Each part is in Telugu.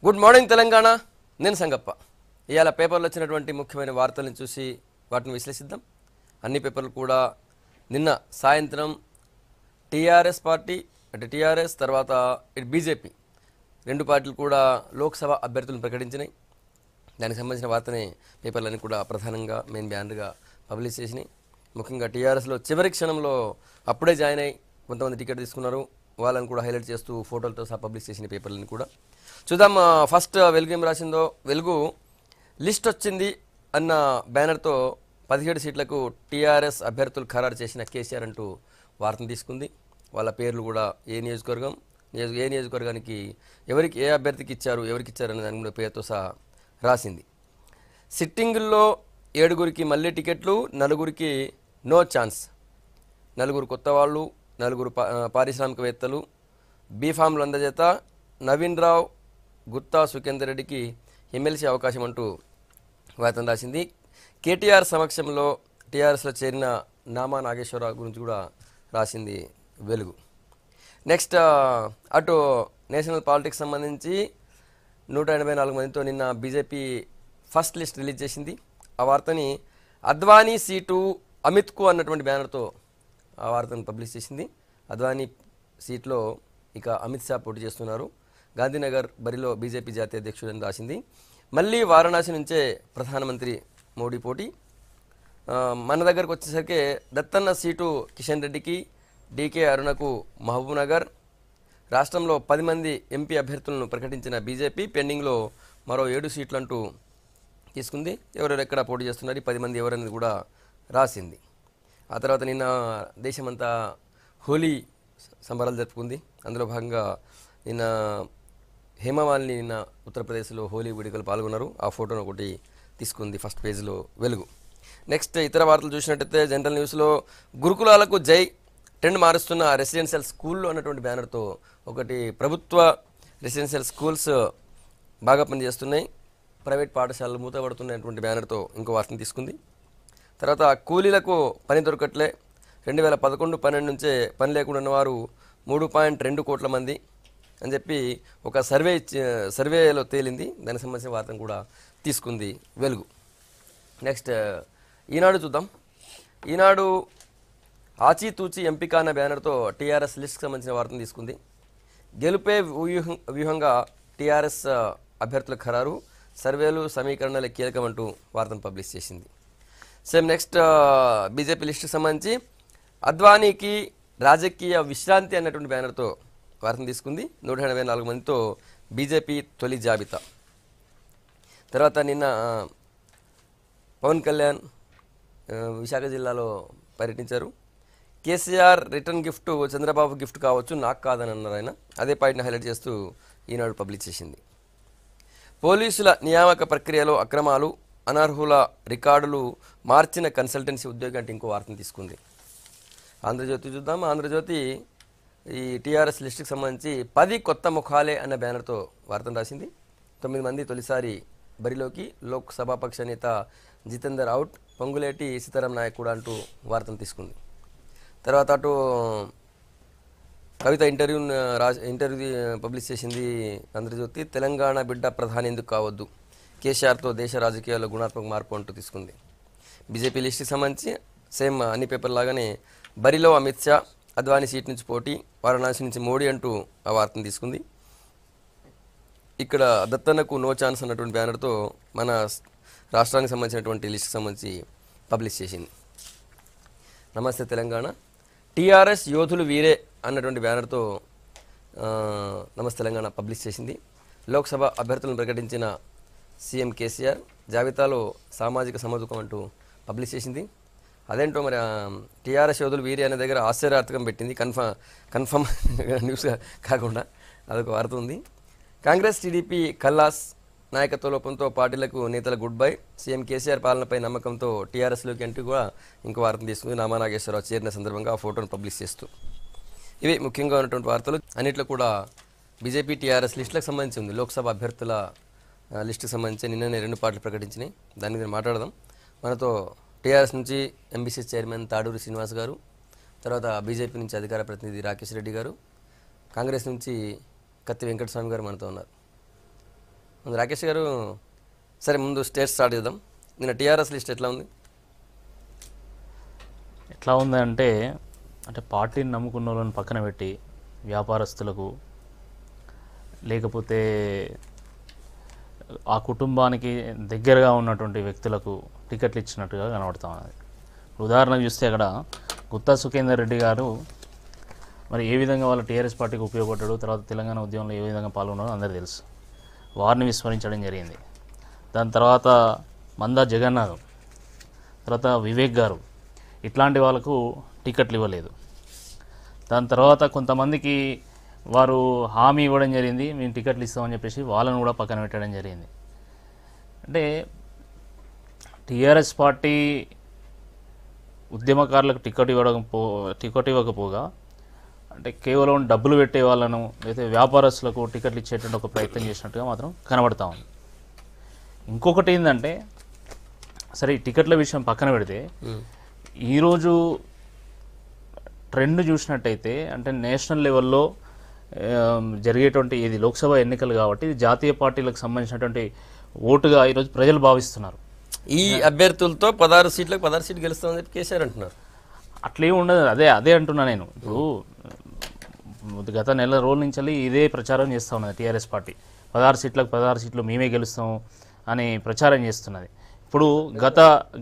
Good morning Telangana. నేను సంగప్ప. ఇవాళ పేపర్లో వచ్చినటువంటి ముఖ్యమైన వార్తలను చూసి వాటిని విశ్లేషిద్దాం. అన్ని పేపర్లు కూడా నిన్న సాయంత్రం టీఆర్ఎస్ పార్టీ అంటే టీఆర్ఎస్ తర్వాత ఇటు బీజేపీ రెండు పార్టీలు కూడా లోక్సభ అభ్యర్థులను ప్రకటించినాయి. దానికి సంబంధించిన వార్తని పేపర్లన్నీ కూడా ప్రధానంగా మెయిన్ బ్యానర్గా పబ్లిష్ చేసినాయి. ముఖ్యంగా టీఆర్ఎస్లో చివరి క్షణంలో అప్పుడే జాయిన్ అయ్యి కొంతమంది టికెట్ తీసుకున్నారు, వాళ్ళని కూడా హైలైట్ చేస్తూ ఫోటోలతో సహా పబ్లిష్ చేసిన పేపర్లని కూడా చూద్దాం. ఫస్ట్ వెలుగు ఏం రాసిందో, వెలుగు లిస్ట్ వచ్చింది అన్న బ్యానర్తో 17 సీట్లకు టీఆర్ఎస్ అభ్యర్థులు ఖరారు చేసిన కేసీఆర్ అంటూ వార్తను తీసుకుంది. వాళ్ళ పేర్లు కూడా ఏ నియోజకవర్గానికి ఎవరికి ఏ అభ్యర్థికి ఇచ్చారు అనే దాని కూడా పేరుతో సహా రాసింది. సిట్టింగుల్లో 7గురికి మళ్ళీ టికెట్లు, 4గురికి నో ఛాన్స్. 4 కొత్త వాళ్ళు, 4 పారిశ్రామికవేత్తలు, బీఫామ్లు అందజేత, నవీన్ రావు, గుత్తా సుఖేందర్ రెడ్డికి ఎమ్మెల్సీ అవకాశం అంటూ వార్తను రాసింది. కేటీఆర్ సమక్షంలో టీఆర్ఎస్లో చేరిన నామా నాగేశ్వరరావు గురించి కూడా రాసింది వెలుగు. నెక్స్ట్ అటు నేషనల్ పాలిటిక్స్ సంబంధించి 184 మందితో నిన్న బీజేపీ ఫస్ట్ లిస్ట్ రిలీజ్ చేసింది. ఆ వార్తని అద్వానీ సీటు అమిత్కు అన్నటువంటి బ్యానర్తో ఆ వార్తను పబ్లిష్ చేసింది. అద్వానీ సీట్లో ఇక అమిత్ షా పోటీ చేస్తున్నారు. గాంధీనగర్ బరిలో బీజేపీ జాతీయ అధ్యక్షుడని రాసింది. మళ్ళీ వారణాసి నుంచే ప్రధానమంత్రి మోడీ పోటీ. మన దగ్గరకు వచ్చేసరికి దత్తన్న సీటు కిషన్ రెడ్డికి, డీకే అరుణకు మహబూబ్ నగర్. రాష్ట్రంలో 10 మంది ఎంపీ అభ్యర్థులను ప్రకటించిన బీజేపీ పెండింగ్లో మరో 7 సీట్లు అంటూ తీసుకుంది. ఎవరెవరు ఎక్కడ పోటీ చేస్తున్నారు, 10 మంది ఎవరనేది కూడా రాసింది. ఆ తర్వాత నిన్న దేశమంతా హోలీ సంబరాలు జరుపుకుంది. అందులో భాగంగా నిన్న హేమమాలిని నిన్న ఉత్తరప్రదేశ్లో హోలీ వేడుకలు పాల్గొన్నారు. ఆ ఫోటోను ఒకటి తీసుకుంది ఫస్ట్ పేజ్లో వెలుగు. నెక్స్ట్ ఇతర వార్తలు చూసినట్టయితే జనరల్ న్యూస్లో గురుకులాలకు జై, ట్రెండ్ మారుస్తున్న రెసిడెన్షియల్ స్కూళ్ళు అన్నటువంటి బ్యానర్తో ఒకటి ప్రభుత్వ రెసిడెన్షియల్ స్కూల్స్ బాగా పనిచేస్తున్నాయి, ప్రైవేట్ పాఠశాలలు మూతపడుతున్నటువంటి బ్యానర్తో ఇంకో వార్తను తీసుకుంది. తర్వాత కూలీలకు పని దొరకట్లే, 2011-12 నుంచే పని లేకుండా ఉన్నవారు 3.2 కోట్ల మంది అని చెప్పి ఒక సర్వేలో తేలింది. దానికి సంబంధించిన వార్తను కూడా తీసుకుంది వెలుగు. నెక్స్ట్ ఈనాడు చూద్దాం. ఈనాడు ఆచితూచి ఎంపిక అన్న బ్యానర్తో టీఆర్ఎస్ లిస్ట్కి సంబంధించిన వార్తను తీసుకుంది. గెలుపే వ్యూహంగా టీఆర్ఎస్ అభ్యర్థుల ఖరారు, సర్వేలు సమీకరణలు కీలకం అంటూ వార్తను పబ్లిష్ చేసింది. సేమ్ నెక్స్ట్ బీజేపీ లిస్టుకి సంబంధించి అద్వానీకి రాజకీయ విశ్రాంతి అన్నటువంటి బ్యానర్తో వార్తను తీసుకుంది. 184 మందితో బీజేపీ తొలి జాబితా. తర్వాత నిన్న పవన్ కళ్యాణ్ విశాఖ జిల్లాలో పర్యటించారు. KCR return gift Chandrababu gift కావచ్చు, నాకు కాదని అన్నారు ఆయన. అదే పాయింట్ని హైలైట్ చేస్తూ ఈనాడు పబ్లిష్ చేసింది. పోలీసుల నియామక ప్రక్రియలో అక్రమాలు, అనర్హుల రికార్డులు మార్చిన కన్సల్టెన్సీ ఉద్యోగి అంటే ఇంకో వార్తను తీసుకుంది. ఆంధ్రజ్యోతి చూద్దాం. ఆంధ్రజ్యోతి ఈ టీఆర్ఎస్ లిస్టుకి సంబంధించి 10 కొత్త ముఖాలే అన్న బ్యానర్తో వార్తను రాసింది. 9 మంది తొలిసారి బరిలోకి, లోక్సభాపక్ష నేత జితేందర్ అవుట్, పొంగులేటి సీతారాం నాయక్ కూడా అంటూ వార్తను తీసుకుంది. తర్వాత అటు కవిత ఇంటర్వ్యూ పబ్లిష్ చేసింది ఆంధ్రజ్యోతి. తెలంగాణ బిడ్డ ప్రధాని ఎందుకు కావద్దు, కేసీఆర్తో దేశ రాజకీయాల్లో గుణాత్మక మార్పు అంటూ తీసుకుంది. బీజేపీ లిస్టుకి సంబంధించి సేమ్ అన్ని పేపర్ లాగానే బరిలో అమిత్ షా, అద్వానీ సీట్ నుంచి పోటీ, వారణాసి నుంచి మోడీ అంటూ ఆ వార్తను తీసుకుంది. ఇక్కడ దత్తన్నకు నో ఛాన్స్ అన్నటువంటి బ్యానర్తో మన రాష్ట్రానికి సంబంధించినటువంటి లిస్టుకి సంబంధించి పబ్లిష్ చేసింది. నమస్తే తెలంగాణ, టీఆర్ఎస్ యోధులు వీరే అన్నటువంటి బ్యానర్తో నమస్తే తెలంగాణ పబ్లిష్ చేసింది. లోక్సభ అభ్యర్థులను ప్రకటించిన సీఎం కేసీఆర్, జాబితాలో సామాజిక సమతుకం అంటూ పబ్లిష్ చేసింది. అదేంటో మరి టీఆర్ఎస్ యోధులు వీరి అనే దగ్గర ఆశ్చర్యార్థకం పెట్టింది. కన్ఫర్మ్ న్యూస్ కాకుండా అదొక వార్త ఉంది. కాంగ్రెస్ టీడీపీ కల్లాస్, నాయకత్వ లోపంతో పార్టీలకు నేతల గుడ్ బై, సీఎం కేసీఆర్ పాలనపై నమ్మకంతో టీఆర్ఎస్లోకి అంటూ కూడా ఇంకో వార్తను తీసుకుంది. నామా నాగేశ్వరరావు చేరిన సందర్భంగా ఆ ఫోటోను పబ్లిష్ చేస్తూ. ఇవి ముఖ్యంగా ఉన్నటువంటి వార్తలు. అన్నింటిలో కూడా బీజేపీ టీఆర్ఎస్ లిస్టులకు సంబంధించి ఉంది. లోక్సభ అభ్యర్థుల లిస్టుకు సంబంధించి నిన్ననే 2 పార్టీలు ప్రకటించినాయి. దాని మీద మాట్లాడదాం. మనతో టీఆర్ఎస్ నుంచి ఎంబీసీ చైర్మన్ తాడూరి శ్రీనివాస్ గారు, తర్వాత బీజేపీ నుంచి అధికార ప్రతినిధి రాకేష్ రెడ్డి గారు, కాంగ్రెస్ నుంచి కత్తి వెంకటస్వామి గారు మనతో ఉన్నారు. ముందు రాకేష్ గారు, సరే ముందు స్టేట్ స్టార్ట్ చేద్దాం. నిన్న టీఆర్ఎస్ లిస్ట్ ఎట్లా ఉంది? ఎట్లా ఉంది అంటే పార్టీని నమ్ముకున్న వాళ్ళని పక్కన పెట్టి వ్యాపారస్తులకు లేకపోతే ఆ కుటుంబానికి దగ్గరగా ఉన్నటువంటి వ్యక్తులకు టికెట్లు ఇచ్చినట్టుగా కనబడతా ఉన్నది. ఉదాహరణకు చూస్తే అక్కడ గుత్తా సుఖేందర్ రెడ్డి గారు మరి ఏ విధంగా వాళ్ళ టీఆర్ఎస్ పార్టీకి ఉపయోగపడ్డాడు, తర్వాత తెలంగాణ ఉద్యమంలో ఏ విధంగా పాల్గొన్నాడో అందరికీ తెలుసు. వారిని విస్మరించడం జరిగింది. దాని తర్వాత మందా జగన్నాథం, తర్వాత వివేక్ గారు, ఇట్లాంటి వాళ్ళకు టికెట్లు ఇవ్వలేదు. దాని తర్వాత కొంతమందికి వారు హామీ ఇవ్వడం జరిగింది, మేము టికెట్లు ఇస్తామని చెప్పేసి వాళ్ళను కూడా పక్కన పెట్టడం జరిగింది. అంటే టీఆర్ఎస్ పార్టీ ఉద్యమకారులకు టికెట్ ఇవ్వకపోగా అంటే కేవలం డబ్బులు పెట్టే వాళ్ళను లేదా వ్యాపారస్తులకు టికెట్లు ఇచ్చేటువంటి ఒక ప్రయత్నం చేసినట్టుగా మాత్రం కనబడతా ఉంది. ఇంకొకటి ఏంటంటే, సరే ఈ టికెట్ల విషయం పక్కన పెడితే ఈరోజు ట్రెండ్ చూసినట్టయితే అంటే నేషనల్ లెవెల్లో జరిగేటువంటి ఇది లోక్సభ ఎన్నికలు కాబట్టి ఇది జాతీయ పార్టీలకు సంబంధించినటువంటి ఓటుగా ఈరోజు ప్రజలు భావిస్తున్నారు. ఈ అభ్యర్థులతో 16 సీట్లకు 16 సీట్లు గెలుస్తామని చెప్పి కేసీఆర్ అంటున్నారు. అట్లే ఉండదు. అదే అంటున్నా నేను. ఇప్పుడు గత నెల రోజుల నుంచి ఇదే ప్రచారం చేస్తూ ఉన్నది టీఆర్ఎస్ పార్టీ. 16 సీట్లు మేమే గెలుస్తాము అని ప్రచారం చేస్తున్నది. ఇప్పుడు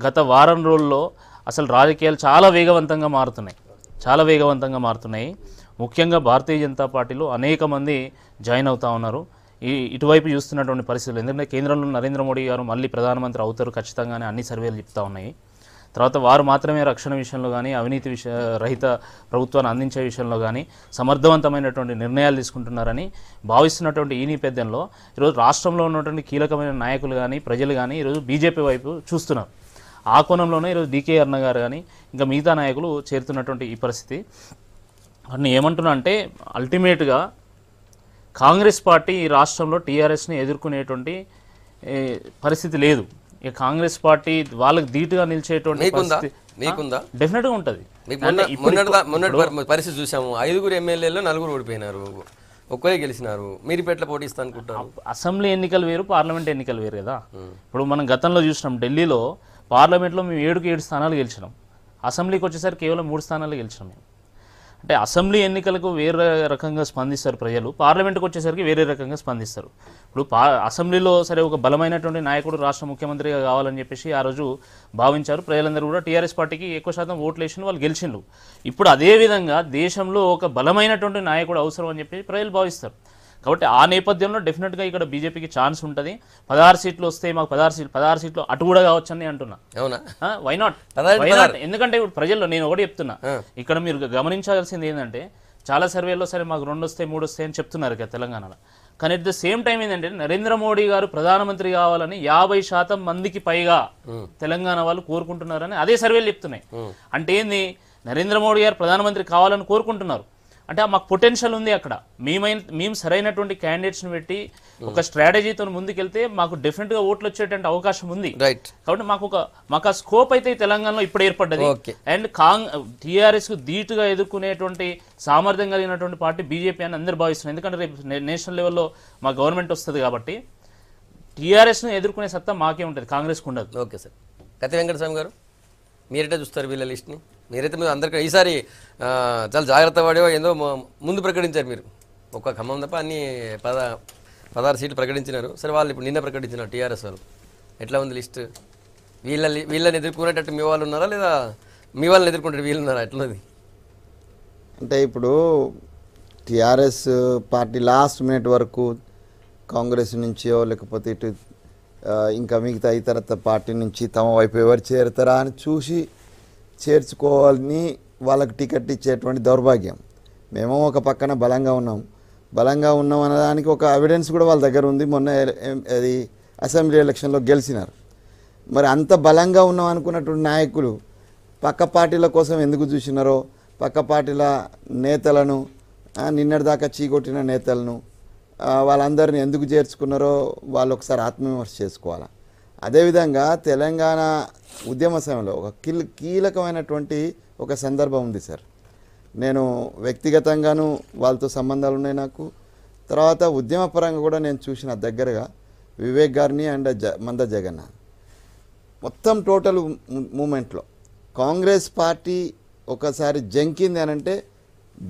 గత వారం రోజుల్లో అసలు రాజకీయాలు చాలా వేగవంతంగా మారుతున్నాయి. ముఖ్యంగా భారతీయ జనతా పార్టీలో అనేక మంది జాయిన్ అవుతూ ఉన్నారు. ఇటువైపు చూస్తున్నటువంటి పరిస్థితులు, ఎందుకంటే కేంద్రంలో నరేంద్ర మోడీ గారు మళ్ళీ ప్రధానమంత్రి అవుతారు ఖచ్చితంగానే అన్ని సర్వేలు చెప్తా ఉన్నాయి. తర్వాత వారు మాత్రమే రక్షణ విషయంలో కానీ అవినీతి రహిత ప్రభుత్వాన్ని అందించే విషయంలో కానీ సమర్థవంతమైనటువంటి నిర్ణయాలు తీసుకుంటున్నారని భావిస్తున్నటువంటి ఈ నేపథ్యంలో ఈరోజు రాష్ట్రంలో ఉన్నటువంటి కీలకమైన నాయకులు కానీ ప్రజలు కానీ ఈరోజు బీజేపీ వైపు చూస్తున్నారు. ఆ కోణంలోనే ఈరోజు డీకే అరుణ గారు కానీ ఇంకా మిగతా నాయకులు చేరుతున్నటువంటి ఈ పరిస్థితి. అన్ని ఏమంటున్నా అంటే అల్టిమేట్గా కాంగ్రెస్ పార్టీ ఈ రాష్ట్రంలో టీఆర్ఎస్ని ఎదుర్కొనేటువంటి పరిస్థితి లేదు. ఇక కాంగ్రెస్ పార్టీ వాళ్ళకి ధీటుగా నిలిచేటువంటి డెఫినెట్గా ఉంటుంది. పరిస్థితి చూసాము, 5 ఎమ్మెల్యేలు 4 ఓడిపోయినారు, ఒక్కరే గెలిచినారు. మీరు ఎట్లా పోటీస్తా అనుకుంటారు? అసెంబ్లీ ఎన్నికలు వేరు, పార్లమెంట్ ఎన్నికలు వేరు కదా. ఇప్పుడు మనం గతంలో చూసినాం, ఢిల్లీలో పార్లమెంట్లో మేము 7 స్థానాలు గెలిచినాం, అసెంబ్లీకి వచ్చేసరికి కేవలం 3 స్థానాలు గెలిచినాం మేము. అంటే అసెంబ్లీ ఎన్నికలకు వేరే రకంగా స్పందిస్తారు ప్రజలు, పార్లమెంట్కి వచ్చేసరికి వేరే రకంగా స్పందిస్తారు. ఇప్పుడు అసెంబ్లీలో సరే ఒక బలమైనటువంటి నాయకుడు రాష్ట్ర ముఖ్యమంత్రిగా కావాలని చెప్పేసి ఆ రోజు భావించారు. ప్రజలందరూ కూడా టీఆర్ఎస్ పార్టీకి ఎక్కువ శాతం ఓట్లు వేసిన వాళ్ళు గెలిచిండ్రు. ఇప్పుడు అదేవిధంగా దేశంలో ఒక బలమైనటువంటి నాయకుడు అవసరం అని చెప్పి ప్రజలు భావిస్తారు. కాబట్టి ఆ నేపథ్యంలో డెఫినెట్గా ఇక్కడ బీజేపీకి ఛాన్స్ ఉంటుంది. 16 సీట్లు వస్తే మాకు 16 సీట్లు అటు కూడా కావచ్చని అంటున్నా. అవునా? Why not? ఎందుకంటే ఇప్పుడు ప్రజల్లో నేను ఒకటి చెప్తున్నా, ఇక్కడ మీరు గమనించాల్సింది ఏంటంటే చాలా సర్వేల్లో సరే మాకు 2 వస్తాయి 3 వస్తాయి అని చెప్తున్నారు కదా తెలంగాణలో. కానీ అట్ ద సేమ్ టైం ఏంటంటే నరేంద్ర మోడీ గారు ప్రధానమంత్రి కావాలని 50% మందికి పైగా తెలంగాణ వాళ్ళు కోరుకుంటున్నారని అదే సర్వేలు చెప్తున్నాయి. అంటే ఏంది, నరేంద్ర మోడీ గారు ప్రధానమంత్రి కావాలని కోరుకుంటున్నారు అంటే మాకు పొటెన్షియల్ ఉంది. అక్కడ మేము సరైనటువంటి క్యాండిడేట్స్ని పెట్టి ఒక స్ట్రాటజీతో ముందుకెళ్తే మాకు డెఫినెట్గా ఓట్లు వచ్చేటువంటి అవకాశం ఉంది. కాబట్టి మాకు ఆ స్కోప్ అయితే తెలంగాణలో ఇప్పుడు ఏర్పడ్డది. అండ్ టీఆర్ఎస్కు ధీటుగా ఎదుర్కొనేటువంటి సామర్థ్యం కలిగినటువంటి పార్టీ బీజేపీ అని అందరూ భావిస్తున్నారు. ఎందుకంటే రేపు నేషనల్ లెవెల్లో మా గవర్నమెంట్ వస్తుంది కాబట్టి టీఆర్ఎస్ను ఎదుర్కొనే సత్తా మాకే ఉంటుంది, కాంగ్రెస్కి ఉండదు. Okay sir. కత్తి వెంకటస్వామి గారు, మీరైతే చూస్తారు వీళ్ళ లిస్ట్ని? మీరైతే మీరు అందరికీ ఈసారి చాలా జాగ్రత్త పడేవో ఏందో ముందు ప్రకటించారు మీరు, ఒక్క ఖమ్మం తప్ప అన్ని 16 సీట్లు ప్రకటించినారు. సరే, వాళ్ళు ఇప్పుడు నిన్న ప్రకటించినారు టీఆర్ఎస్ వాళ్ళు. ఎట్లా ఉంది లిస్ట్? వీళ్ళని ఎదుర్కొనేటట్టు మీ వాళ్ళు ఉన్నారా, లేదా మీ వాళ్ళని ఎదుర్కొంటే వీళ్ళు ఉన్నారా? ఎట్లున్నది అంటే ఇప్పుడు టీఆర్ఎస్ పార్టీ లాస్ట్ మినిట్ వరకు కాంగ్రెస్ నుంచో లేకపోతే ఇటు ఇంకా మిగతా ఇతర పార్టీ నుంచి తమ వైపు ఎవరు చేరుతారా అని చూసి చేర్చుకోవాలని వాళ్ళకి టికెట్ ఇచ్చేటువంటి దౌర్భాగ్యం. మేము ఒక పక్కన బలంగా ఉన్నాం అనడానికి ఒక ఎవిడెన్స్ కూడా వాళ్ళ దగ్గర ఉంది. మొన్న అది అసెంబ్లీ ఎలక్షన్లో గెలిచినారు. మరి అంత బలంగా ఉన్నాం అనుకున్నటువంటి నాయకులు పక్క పార్టీల కోసం ఎందుకు చూసినారో, పక్క పార్టీల నేతలను నిన్నటిదాకా చీకొట్టిన నేతలను వాళ్ళందరినీ ఎందుకు చేర్చుకున్నారో వాళ్ళు ఒకసారి ఆత్మవిమర్శ చేసుకోవాలి. అదేవిధంగా తెలంగాణ ఉద్యమ సమయంలో ఒక కీలకమైనటువంటి ఒక సందర్భం ఉంది సార్. నేను వ్యక్తిగతంగాను వాళ్ళతో సంబంధాలు ఉన్నాయి నాకు. తర్వాత ఉద్యమపరంగా కూడా నేను చూసిన దగ్గరగా వివేక్ గారిని అండ్ మంద జగన్నాథ్ మొత్తం టోటల్ మూమెంట్లో కాంగ్రెస్ పార్టీ ఒకసారి జంకింది అని అంటే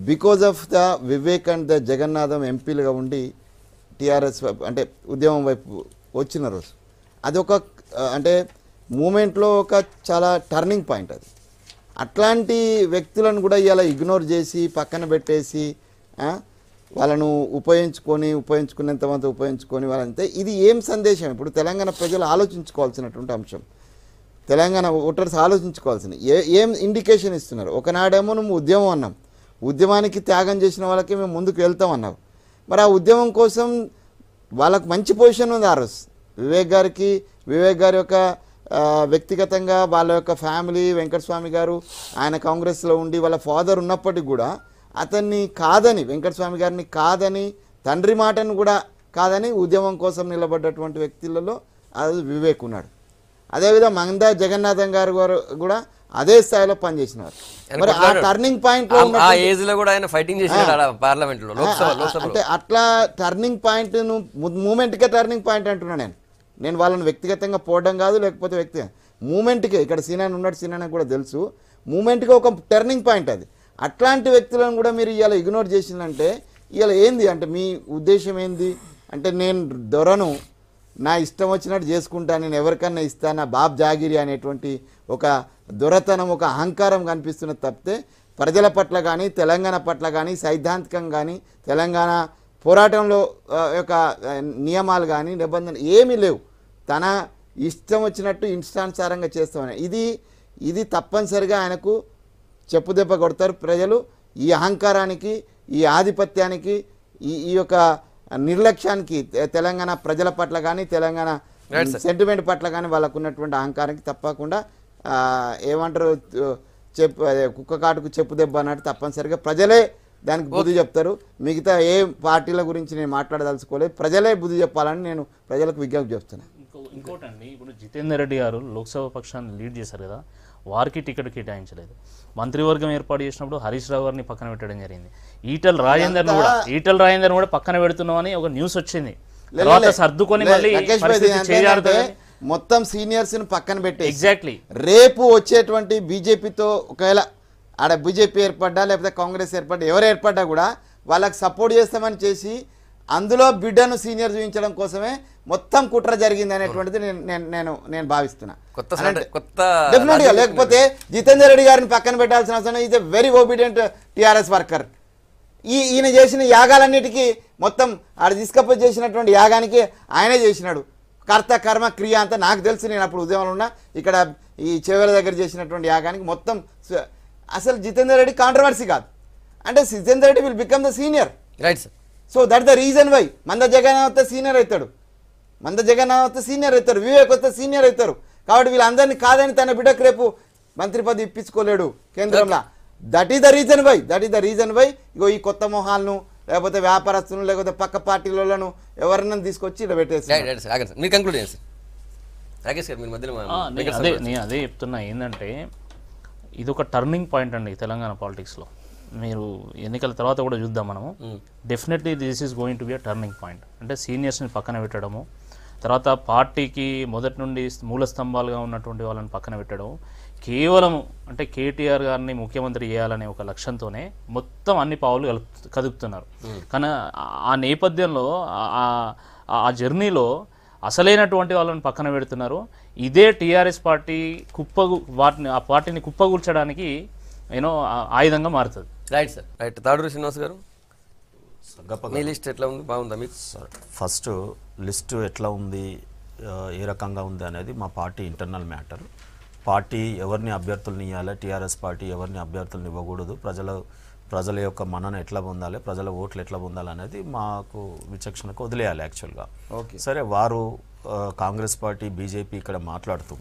because of the Vivek and the Jagannatham ఎంపీలుగా ఉండి టీఆర్ఎస్ అంటే ఉద్యమం వైపు వచ్చిన రోజు అదొక అంటే మూమెంట్లో ఒక చాలా టర్నింగ్ పాయింట్ అది. అట్లాంటి వ్యక్తులను కూడా ఇలా ఇగ్నోర్ చేసి పక్కన పెట్టేసి వాళ్ళను ఉపయోగించుకునేంతమంది ఉపయోగించుకొని వాళ్ళంతే ఇది ఏం సందేశం? ఇప్పుడు తెలంగాణ ప్రజలు ఆలోచించుకోవాల్సినటువంటి అంశం, తెలంగాణ ఓటర్స్ ఆలోచించుకోవాల్సిన ఏం ఇండికేషన్ ఇస్తున్నారు? ఒకనాడేమో నువ్వు ఉద్యమం అన్నాం, ఉద్యమానికి త్యాగం చేసిన వాళ్ళకి మేము ముందుకు వెళ్తాం అన్నావు. మరి ఆ ఉద్యమం కోసం వాళ్ళకు మంచి పొజిషన్ ఉంది ఆ రోజు. వివేక్ గారి యొక్క వ్యక్తిగతంగా వాళ్ళ యొక్క ఫ్యామిలీ, వెంకటస్వామి గారు ఆయన కాంగ్రెస్లో ఉండి వాళ్ళ ఫాదర్ ఉన్నప్పటికీ కూడా అతన్ని కాదని, వెంకటస్వామి గారిని కాదని, తండ్రి మాటను కూడా కాదని ఉద్యమం కోసం నిలబడ్డటువంటి వ్యక్తులలో అది వివేక్ ఉన్నాడు. అదేవిధంగా మంద జగన్నాథం గారు కూడా అదే స్థాయిలో పనిచేసినారు. మరి ఆ టర్నింగ్ పాయింట్ అంటే అట్లా టర్నింగ్ పాయింట్ మూమెంట్కే టర్నింగ్ పాయింట్ అంటున్నా నేను వాళ్ళని వ్యక్తిగతంగా పోవడం కాదు, లేకపోతే మూమెంట్కే ఇక్కడ సీనాన్ ఉన్నాడు, సీనాన్ కూడా తెలుసు, మూమెంట్గా ఒక టర్నింగ్ పాయింట్ అది. అట్లాంటి వ్యక్తులను కూడా మీరు ఇవాళ ఇగ్నోర్ చేసిందంటే ఇవాళ ఏంది అంటే మీ ఉద్దేశం ఏంది? అంటే నేను దొరను, నా ఇష్టం వచ్చినట్టు చేసుకుంటా, నేను ఎవరికన్నా ఇస్తా, నా బాబ్ జాగిరి అనేటువంటి ఒక దొరతనం, ఒక అహంకారం కనిపిస్తున్నది తప్పితే ప్రజల పట్ల కానీ తెలంగాణ పట్ల కానీ సైద్ధాంతికం కానీ తెలంగాణ పోరాటంలో యొక్క నియమాలు కానీ నిబంధనలు ఏమీ లేవు. తన ఇష్టం వచ్చినట్టు ఇష్టానుసారంగా చేస్తామని ఇది తప్పనిసరిగా ఆయనకు చెప్పుదెబ్బ కొడతారు ప్రజలు. ఈ అహంకారానికి, ఈ ఆధిపత్యానికి, ఈ యొక్క నిర్లక్ష్యానికి తెలంగాణ ప్రజల పట్ల కానీ తెలంగాణ సెంటిమెంట్ పట్ల కానీ వాళ్ళకు ఉన్నటువంటి అహంకారానికి తప్పకుండా ఏమంటారు కుక్క కాటుకు చెప్పు దెబ్బ అన్నట్టు తప్పనిసరిగా ప్రజలే దానికి బుద్ధి చెప్తారు. మిగతా ఏ పార్టీల గురించి నేను మాట్లాడదలుచుకోలేదు, ప్రజలే బుద్ధి చెప్పాలని నేను ప్రజలకు విజ్ఞప్తి చేస్తున్నాను. ఇంకోటండి, ఇప్పుడు జితేందర్ రెడ్డి గారు లోక్సభ పక్షాన్ని లీడ్ చేశారు కదా, వారికి టికెట్ కేటాయించలేదు. మంత్రివర్గం ఏర్పాటు చేసినప్పుడు హరీష్ రావు గారిని పక్కన పెట్టడం జరిగింది. ఈటల్ రాజేందర్ కూడా పక్కన పెడుతున్నామని ఒక న్యూస్ వచ్చింది. తర్వాత సర్దుకొని మళ్ళీ మొత్తం సీనియర్స్ పక్కన పెట్టి ఎగ్జాక్ట్లీ రేపు వచ్చేటువంటి బీజేపీతో ఒకవేళ ఆడ బీజేపీ ఏర్పడ్డా లేకపోతే కాంగ్రెస్ ఏర్పడ్డా ఎవరు ఏర్పడ్డా కూడా వాళ్ళకి సపోర్ట్ చేస్తామని చేసి అందులో బిడ్డను సీనియర్ చూపించడం కోసమే మొత్తం కుట్ర జరిగింది అనేటువంటిది నేను భావిస్తున్నా. డెఫినెట్గా లేకపోతే జితేందర్ రెడ్డి గారిని పక్కన పెట్టాల్సిన అవసరం. Is a very obedient TRS worker. ఈయన చేసిన యాగాలన్నిటికీ మొత్తం ఆడ తీసుకపోయి చేసినటువంటి యాగానికి ఆయనే చేసినాడు. కర్త కర్మ క్రియ అంతా నాకు తెలుసు, నేను అప్పుడు ఉద్యమంలో ఉన్నా. ఇక్కడ ఈ చెవుల దగ్గర చేసినటువంటి యాగానికి మొత్తం అసలు జితేందర్ రెడ్డి కాంట్రవర్సీ కాదు. అంటే Jitender Reddy will become the senior, right sir. So that the reason why Manda Jagannath senior అవుతాడు, వివేక్ వస్తే సీనియర్ అవుతారు. కాబట్టి వీళ్ళందరినీ కాదని తన బిడ్డకు రేపు మంత్రి పదవి ఇప్పించుకోలేడు కేంద్రంలో. That is the reason why ఇగో ఈ కొత్త మొహాలను లేకపోతే వ్యాపారస్తులను లేకపోతే పక్క పార్టీలను ఎవరన్నా తీసుకొచ్చి ఇలా పెట్టేసి నేను అదే చెప్తున్నా. ఏంటంటే ఇది ఒక టర్నింగ్ పాయింట్ అండి తెలంగాణ పాలిటిక్స్లో. మీరు ఎన్నికల తర్వాత కూడా చూద్దాం మనము. Definitely this is going to be a turning point. అంటే సీనియర్స్ని పక్కన పెట్టడము, తర్వాత పార్టీకి మొదటి నుండి మూల స్తంభాలుగా ఉన్నటువంటి వాళ్ళని పక్కన పెట్టడం, కేవలం అంటే కేటీఆర్ గారిని ముఖ్యమంత్రి చేయాలనే ఒక లక్ష్యంతోనే మొత్తం అన్ని పావులు కదుపుతున్నారు. కానీ ఆ నేపథ్యంలో ఆ జర్నీలో అసలైనటువంటి వాళ్ళని పక్కన పెడుతున్నారు. ఇదే టీఆర్ఎస్ పార్టీ ఆ పార్టీని కుప్పగూల్చడానికి ఆయుధంగా మారుతుంది. Right sir, right. Taduri Srinivas గారు, మీ లిస్ట్ ఎట్లా ఉంది? బాగుందా మీకు? ఫస్ట్ లిస్టు ఎట్లా ఉంది, ఏ రకంగా ఉంది అనేది మా పార్టీ ఇంటర్నల్ మ్యాటర్. పార్టీ ఎవరిని అభ్యర్థులను ఇవ్వాలి, టీఆర్ఎస్ పార్టీ ఎవరిని అభ్యర్థులను ఇవ్వకూడదు, ప్రజల యొక్క మన్నన ఎట్లా పొందాలి, ప్రజల ఓట్లు ఎట్లా పొందాలి అనేది మాకు విచక్షణకు వదిలేయాలి యాక్చువల్గా. సరే, వారు కాంగ్రెస్ పార్టీ బీజేపీ ఇక్కడ మాట్లాడుతూ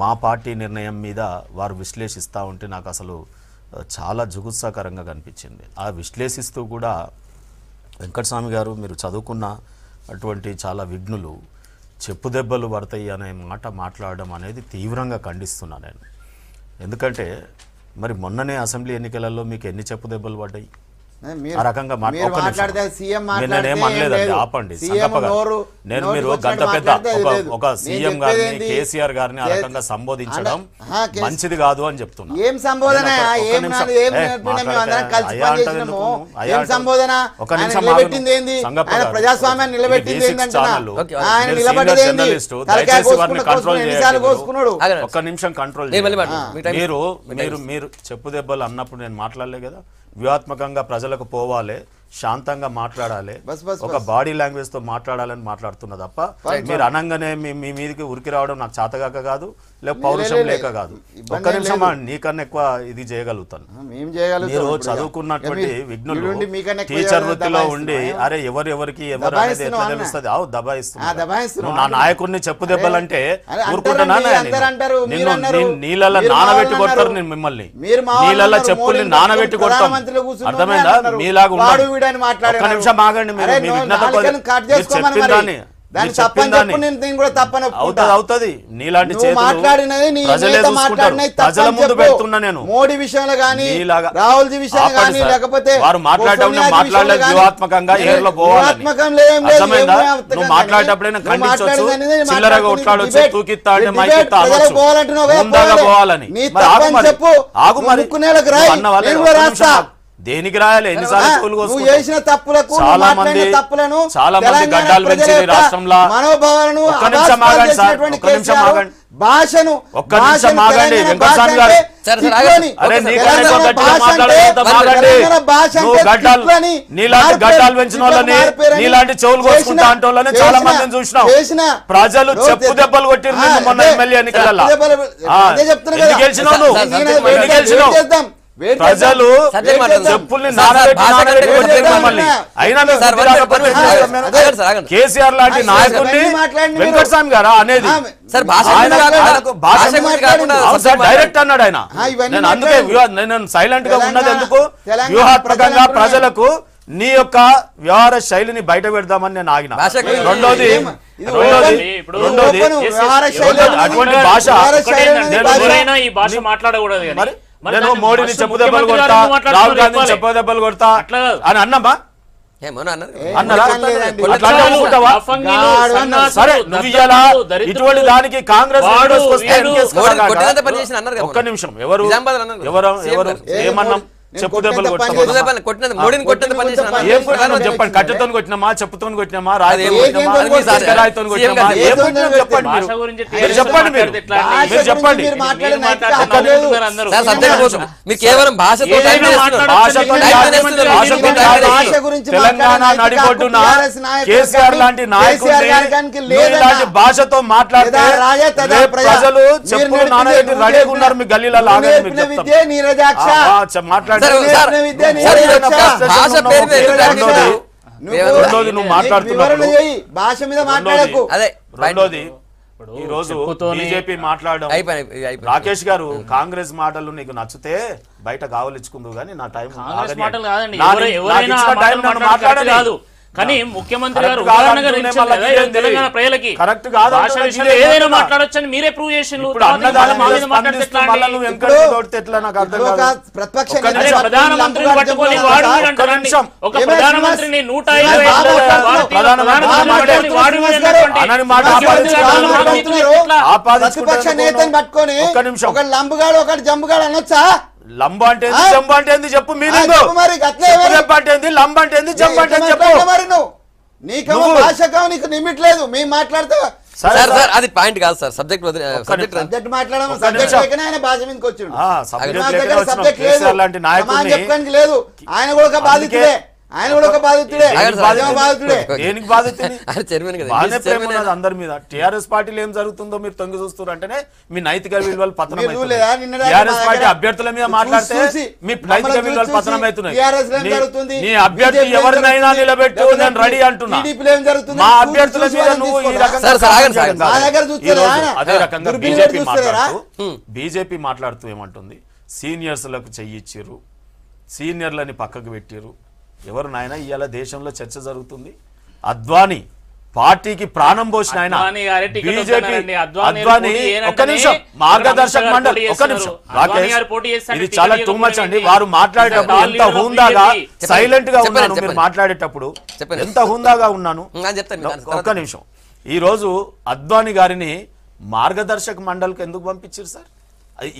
మా పార్టీ నిర్ణయం మీద వారు విశ్లేషిస్తూ ఉంటే నాకు అసలు చాలా జుగుత్సాకరంగా కనిపించింది. ఆ విశ్లేషిస్తూ కూడా వెంకటస్వామి గారు, మీరు చదువుకున్న అటువంటి చాలా విఘ్నులు చెప్పు దెబ్బలు పడతాయి అనే మాట మాట్లాడడం అనేది తీవ్రంగా ఖండిస్తున్నాను నేను. ఎందుకంటే మరి మొన్ననే అసెంబ్లీ ఎన్నికలలో మీకు ఎన్ని చెప్పు దెబ్బలు పడ్డాయి? మీరు- ఆ రకంగా మీరు మాట్లాడితే సీఎం మాట్లాడితే నేనేం ఏం అనలేదండి, లేదు. ఆపండి సీఎం సంగప్ప గారు. నోరు నేను నోటికి మీరు వచ్చినట్టు గంట పెద్ద మాట్లాడితే అది లేదు. ఒక నేను సీఎం చెప్పేది గారిని ఏంది? కేసీఆర్ గారిని ఆ రకంగా సంబోధించడం మంచిది కాదు అని చెప్తున్నా. ఏం సంబోధన నేను ఒక్క ఏం నిమిషం, ఏం ఏ, నేర్పినా మేము అందరం మాట్లాడితే కలిసి అయ్యా పనిచేసినాము. అంటావు ఎందుకు? అయ్యా ఏం అంటావు. సంబోధన ఒక్క ఆయన నిమిషం నిలబెట్టింది ఆగను. ఏంది, సంగప్ప ఆయన గారు. ప్రజాస్వామ్యాన్ని ఇది నిలబెట్టింది V6 ఏంది అంటున్నా. ఛానల్. ఆయన మీరు నిలబడ్డది సీనియర్ ఏంది, జర్నలిస్టు, తలకాయ దయచేసి కోసుకున్న వారిని కోసుకున్న కంట్రోల్ ఎన్నిసార్లు చేయండి. కోసుకున్నాడు. ఆగండి. ఒక్క నిమిషం కంట్రోల్ నేను మళ్ళీ చేయండి. మాట్లాడను. మీ టైం మీరు మీ టైం మీరు మీరు చెప్పు దెబ్బలు అన్నప్పుడు నేను మాట్లాడలే కదా. వ్యూహాత్మకంగా ప్రజలకు పోవాలి, శాంతంగా మాట్లాడాలి, బస్, బస్, ఒక బాడీ లాంగ్వేజ్ తో మాట్లాడాలని మాట్లాడుతున్నా తప్ప మీరు అనంగానే మీ మీదకి ఉరికి రావడం నాకు చేతగాక కాదు, లేక పౌరుషం లేక కాదు. ఒక్క నిమిషం నీకన్నా ఎక్కువ ఇది చేయగలుగుతాను. మేము చేయగలుగుతాం. మీరు ఇప్పుడు చదువుకున్నటువంటి మీరు విఘ్నులు ఉండి మీకన్నా ఎక్కువ టీచర్ వృత్తిలో దబాయిస్తున్నావా? ఉండి అరే ఎవరికి ఎవరు అనేది ఎట్లా తెలుస్తుంది? అవు దబాయిస్తున్నా. దబాయిస్తున్నావా? నువ్వు నా నాయకుడిని చెప్పు దెబ్బలంటే అరే ఊరుకుంటున్నా అంటారండి, అందరూ అంటారు, మీరు అన్నారు, నీళ్ళ మీరు నానబెట్టి మా కొడతారు వాళ్ళు నేను మిమ్మల్ని. మీరు మా వాళ్ళు నీళ్ళ అన్నారు, చెప్పుల్ని మోడీని నానబెట్టి కొడతాం. ప్రధానమంత్రిలో కూర్చున్న అర్థమైందా? వాళ్ళు అన్నారు. మీలాగా వాడు వీడని మాట్లాడారు. ఒక్క నిమిషం ఆగండి. మీరు అరే మీ నువ్వు విఘ్నత నాలుకని కట్ మీరు చేసుకోమని చెప్పిన మరి. దాన్ని దాన్ని మీరు చెప్పిన తప్పని దాన్ని చెప్పు, నేను కూడా తప్పని ఒప్పుకుంటా. అవుతుంది. నీలాంటి నువ్వు చేతులు మాట్లాడినది నీ ప్రజలే నేత చూసుకుంటారు. మాట్లాడినది ప్రజల తప్పని ముందు చెప్పు. పెడుతున్నా నేను. మోడీ విషయంలో గానీ నీలాగా రాహుల్ జీ విషయంలో ఆపండి గానీ సార్. లేకపోతే వారు మాట్లాడేటప్పుడు సోనియా మాట్లాడలేదు విషయంలో వ్యూహాత్మకంగా గానీ ఏర్లో పోవాలని. వ్యూహాత్మకంలో ఏం లేదు, అర్థమైందా? ఏం వ్యూహాత్మకంగా నువ్వు మాట్లాడేటప్పుడైనా నువ్వు ఖండించవచ్చు, మాట్లాడేది అనేది చిల్లరగా మాట్లాడుతుంది. కొట్లాడొచ్చు, డిబేట్, తూకిత్తా అంటే డిబేట్ మైకిత్తా ప్రజలకు అనొచ్చు. పోవాలంటున్నావు కదా, ముందాగా పోవాలి. పోవాలని. నీ మరి ఆగు తప్పని మరి. చెప్పు. ఆగు నువ్వు మరి. ముక్కునేలకు రాయి, నువ్వు అన్నవాళ్ళే నేను కూడా ఒక్క రాస్తా. నిమిషం. దేనికి రాయాలి? ఎన్నిసార్లు స్కూల్ నువ్వు చేసిన తప్పులకు, చాలా నువ్వు మంది మాట్లాడిన తప్పులను చాలా మంది తెలంగాణ గడ్డాలు ప్రజల పెంచింది యొక్క రాష్ట్రంలో. మనోభావాలను ఒక్క నిమిషం అభాస్పాలు ఆగండి సార్, చేసినటువంటి ఒక్క నిమిషం కేసీఆర్ ఆగండి. భాషను ఒక్క నిమిషం ఆగండి. తెలంగాణ వెంకటస్వామి భాష గారు. అంటే సరే, సరే, తిట్లని. అరే ఓకే, నీకు సార్. ఎక్కువ తెలంగాణ గట్టిగా భాష మాట్లాడలేదు, అంటే ఇంత మాట్లాడి. తెలంగాణ భాష నువ్వు అంటే గడ్డాలు తిట్లని, నీలాంటి మార్పేరు, గడ్డాలు పెంచిన వాళ్ళని మార్పేరని నీలాంటి చెవులు కోసుకుంటా చేసిన- అంటే వాళ్ళని చాలా మందిని చూసినావు. చేసిన ప్రజలు రోజు చెప్పు దెబ్బలు కొట్టిరు ఆ, నిన్ను మొన్న అదే. ఎమ్మెల్యే ఎన్నికలలో. చెప్పు దెబ్బలు- అదే చెప్తున్నా ఎన్ని కదా. గెలిచినావు నువ్వు? సార్, నేను సార్, వెయిట్ ఎన్ని చేద్దాం, గెలిచినావు? వెయిట్ చేద్దాం, వెయిట్ ప్రజలు చేద్దాం, సత్యం వెయిట్ మాట్లాడు. చేద్దాం. చెప్పుల్ని సార్, సార్, నానబెట్టి భాష నానబెట్టి కంటే కొట్టిరు ఎక్కువ మమ్మల్ని. చెప్పండి. అయినా మేము సార్, బుద్ధి రాకపోతే ఆగండి సార్, ఆగండి. కేసీఆర్ లాంటి సార్, నాయకుడిని ఇవన్నీ మాట్లాడండి మీరు. వెంకటస్వామి గారా అనేది సార్ భాష ఆయన గురించి కాకుండా ఆయనకు భాష భాష గురించి కాకుండా అవును సార్, సబ్జెక్ట్ డైరెక్ట్ అన్నాడు ఆయన. ఇవన్నీ నేను అందుకే మాట్లాడండి. నేను సైలెంట్ గా ఉన్నది తెలంగాణ- ఎందుకు? తెలంగాణ వ్యూహాత్మకంగా ప్రజలంటున్నాయి. ప్రజలకు నీ యొక్క వ్యవహార శైలిని బయట పెడదామని నేను ఆగిన. భాష గురించి- రెండోది ఇది రెండోది ఇప్పుడు రెండోది ఓపెన్ వ్యవహార శైలి రెండోది అనేది అటువంటి భాష వ్యవహార ఒకటే శైలి ఏంటంటే అనేది భాష. ఎవరైనా ఈ భాష మాట్లాడకూడదు కానీ. మరి మరి నేను దాన్ని మోడీని ఫస్ట్ చెప్పు దెబ్బలు ముఖ్యమంత్రి కొడతా, గారు మాట్లాడుతున్నారు రాహుల్ గాంధీని చెప్పాలి. చెప్పు దెబ్బలు కొడతా అట్లా కాదు. అని అన్నమా? ఏమన్నా అన్నారు అన్నారా? లేదండి. అట్లా అనుకుంటావా? అఫంగీలు, గాడు సన్నాసులు, సరే నువ్వు ఇయ్యాలా దరిద్రులు, ఇటువంటి దానికి కాంగ్రెస్ వాడు, లీడర్స్ వస్తే వీడు, ఎన్కేస్ మోడీని కాగా. కొట్టినంత పని చేసిన అన్నారు కదా ఒక్క నిమిషం ఎవరు నిజామాబాద్ అన్నారు కదా. ఎవరు సీఎం ఎవరు గారు. ఏమన్నాం? నేను చెప్పు కొట్టినంత దెబ్బలు పని కొట్టామా? చేసిన. కొట్టినంత మోడీని కొట్టినంత పని చేసిన అన్నారు. ఏం కొట్టినా కొట్టినంత చెప్పండి. పని కట్టెతో కొట్టినామా, చెప్పుతో కొట్టినామా, రాయితో అది కొట్టినామా, ఏం కొట్టినా రాయితో కొట్టినామా, సీఎం ఏం గారు. కొట్టినా చెప్పండి భాష మీరు. గురించి మీరు చెప్పండి మీరు. భాష మీరు చెప్పండి. గురించి మీరు మాట్లాడిన మీరు నైతిక మాట్లాడిన హక్కు లేదు. నవ్వుతున్నారు అందరూ. సార్ సబ్జెక్ట్ కోసం మీరు కేవలం భాషతో ఏదైనా టైం వేస్తున్నారు. మాట్లాడొచ్చు. భాషతో టైం కాదు, వేస్తున్నారు. భాషతో మీరు కాదు. భాష గురించి తెలంగాణ మాట్లాడే నడిబొడ్డున TRS నాయకులు కేసీఆర్ కానీ, లాంటి కేసీఆర్ నాయకుడిని గారికి నువ్వు లేదన్నా. ఇలాంటి భాషతో మాట్లాడితే యదా రాజా తదా రేపు ప్రజా. ప్రజలు మీరు చెప్పులు నేర్పిన నానబెట్టి నువ్వు రెడీగా నేర్పిన- ఉన్నారు మీ గల్లీలో నువ్వు లాగా నేర్పిన విద్యే నీరజాక్ష. మాట్లాడి సార్, సార్, విద్య సార్, ఇది నీరజాక్ష. ఒక భాష పేరు మీద ఎందుకు నీరజాక్ష. అంటున్నారు? రెండోది నువ్వు మాట్లాడుతున్నప్పుడు వివరణ చేయి. భాష మీద మాట్లాడకు. అదే రెండోది ఇప్పుడు ఈ రోజు చెప్పుతోనే- బీజేపీ మాట్లాడడం అయిపోయింది రాకేష్ గారు కాంగ్రెస్ మాటలు నీకు నచ్చితే బయట కావలించుకుందు కానీ నా టైం కాంగ్రెస్ మాటలు కాదండి. నాకు ఎవరైనా ఇచ్చిన ఆ టైం మాటలు నన్ను మాట్లాడితే మాట్లాడని. కాదు. కానీ ముఖ్యమంత్రి గారు కరెక్ట్ కాదు ఉదాహరణగా అంటూనే నిలిచారు మళ్ళీ కదా, ఇదేంటి? తెలంగాణ ప్రజలకి కరెక్ట్ కాదు భాష అంటూనే విషయంలో ఇదేంటి? ఏదైనా మాట్లాడొచ్చని మీరే ప్రూవ్ చేసిండ్రు. ఇప్పుడు తర్వాత అన్నదానం మా మీద మీద మాట్లాడితే స్పందిస్తూ ఎట్లా మళ్ళా అండి? నువ్వు ఇప్పుడు వెంకటేష్ తోటి ఎట్లా నాకు అర్థం ఇప్పుడు ఒక కాదు. ప్రతిపక్ష ఒక్క నేత అదే నిమిషం. ప్రధానమంత్రిని పట్టుకొని వాడు వీడు అంటారండి. నిమిషం. ఒక ఏమైనా ప్రధానమంత్రిని 105 శ్రీనివాస్ ఏళ్ళ బాబు భారతీయ మాట్లాడుతున్నారు. ప్రధానమంత్రిని పట్టుకొని వాడు వీడు అన్నటువంటి అనని మాట ముఖ్యమంత్రి గారు ఆపాదించుకుంటున్నారు. మాట్లాడుతున్నారు. ఎట్లా? ప్రతిపక్ష నేతని పట్టుకొని ఒక్క నిమిషం. ఒక లంబుగాడు ఒకటి జంబుగాడు అనొచ్చా? లంబ అంటే ఏంది, ఆ? జంబ అంటే ఏంది చెప్పు మీనింగ్. చెప్పు మరి, గట్లే చెప్పు మరి. దెబ్బ అంటే ఏంది, లంబ అంటే ఏంది, జంబ అంటే ఏంది చెప్పు. మాట్లాడతా మరి నువ్వు నీకేమో నువ్వు- భాషకం నీకు లిమిట్ లేదు. మేము మాట్లాడతా సరే సార్ సార్. సార్ అది పాయింట్ కాదు సార్ సబ్జెక్ట్ సబ్జెక్ట్ సబ్జెక్ట్ మాట్లాడడం ఒక్క సబ్జెక్ట్ నిమిషం. లేకనే ఆయన భాష మీదకి వచ్చిండు. సబ్జెక్ట్ మా లేకనే దగ్గర వచ్చినాం. సబ్జెక్ట్ లేదు. కేసీఆర్ లాంటి సమానం నాయకుడిని చెప్పడానికి లేదు. ఆయన కూడా ఒక బాధితుడే. ఆయన కూడా ఒక బాధితుడే. ఆగండి సార్. ఆయన బాధితుడే. దేనికి బాధితుని ఆయన చైర్మన్ కదా బాగానే ఇంగ్లీష్ ప్రేమ చైర్మన్ ఉన్నది అందరి మీద. టీఆర్ఎస్ పార్టీలో ఏం జరుగుతుందో మీరు తొంగి చూస్తారు అంటేనే మీ నైతిక విలువలు పతనం మీరు చూడలేదా? నిన్న రాత్రి టీఆర్ఎస్ మా పార్టీ దగ్గర అభ్యర్థుల మీద మాట్లాడితే చూసి, మీ నైతిక మమ్మల్ని విలువలు చూసి పతనం అవుతున్నాయి. TRS లో ఏం జరుగుతుంది? నీ అభ్యర్థి BJP లో ఏం ఎవరినైనా జరుగుతుంది? నిలబెట్టు, లేకపోతే నేను రెడీ అంటున్నా. TDP లో ఏం జరుగుతుంది? మా చూసి అభ్యర్థుల చూసి మీద వాళ్ళని నువ్వు ఈ తీసుకోరా? రకంగా సార్, సార్, ఆగండి, కామెంట్ సార్. మా దగ్గర ఈ చూస్తలేరా రోజు ఆయన? అదే రకంగా దుర్బిన్ బీజేపీ చూస్తలేరా? బీజేపీ మాట్లాడుతూ ఏమంటుంది, సీనియర్స్లకు చెయ్యిచ్చిర్రు, సీనియర్లని పక్కకు పెట్టిర్రు. ఎవరు నాయన ఇవాళ దేశంలో చర్చ జరుగుతుంది. అద్వానీ పార్టీకి ప్రాణం పోసిన ఆయన అద్వానీ గారే టికెట్ బీజేపీ వద్దన్నారండి. అద్వానీ అద్వానీ పోటీ చేయనంటేనే ఒక్క నిమిషం మార్గదర్శక అమిత్ షా మండలి గారు ఒక్క నిమిషం పోటీ చేస్తున్నారు. అద్వానీ గారు పోటీ రాకేష్ చేస్తారంటే ఇది చాలా టికెట్ టూ మచ్ అండి. ఇవ్వకపోవడం వారు మాట్లాడేటప్పుడు ఏంటి? ఎంత హుందాగా చెప్పండి. సైలెంట్ గా చెప్పండి. ఉన్నాను. మీరు చెప్పండి. మాట్లాడేటప్పుడు చెప్పండి. ఎంత హుందాగా ఉన్నాను. నేను చెప్తాను ఒక్క నిమిషం. ఈ రోజు అద్వానీ గారిని మార్గదర్శక మండలికి ఎందుకు పంపించారు సార్?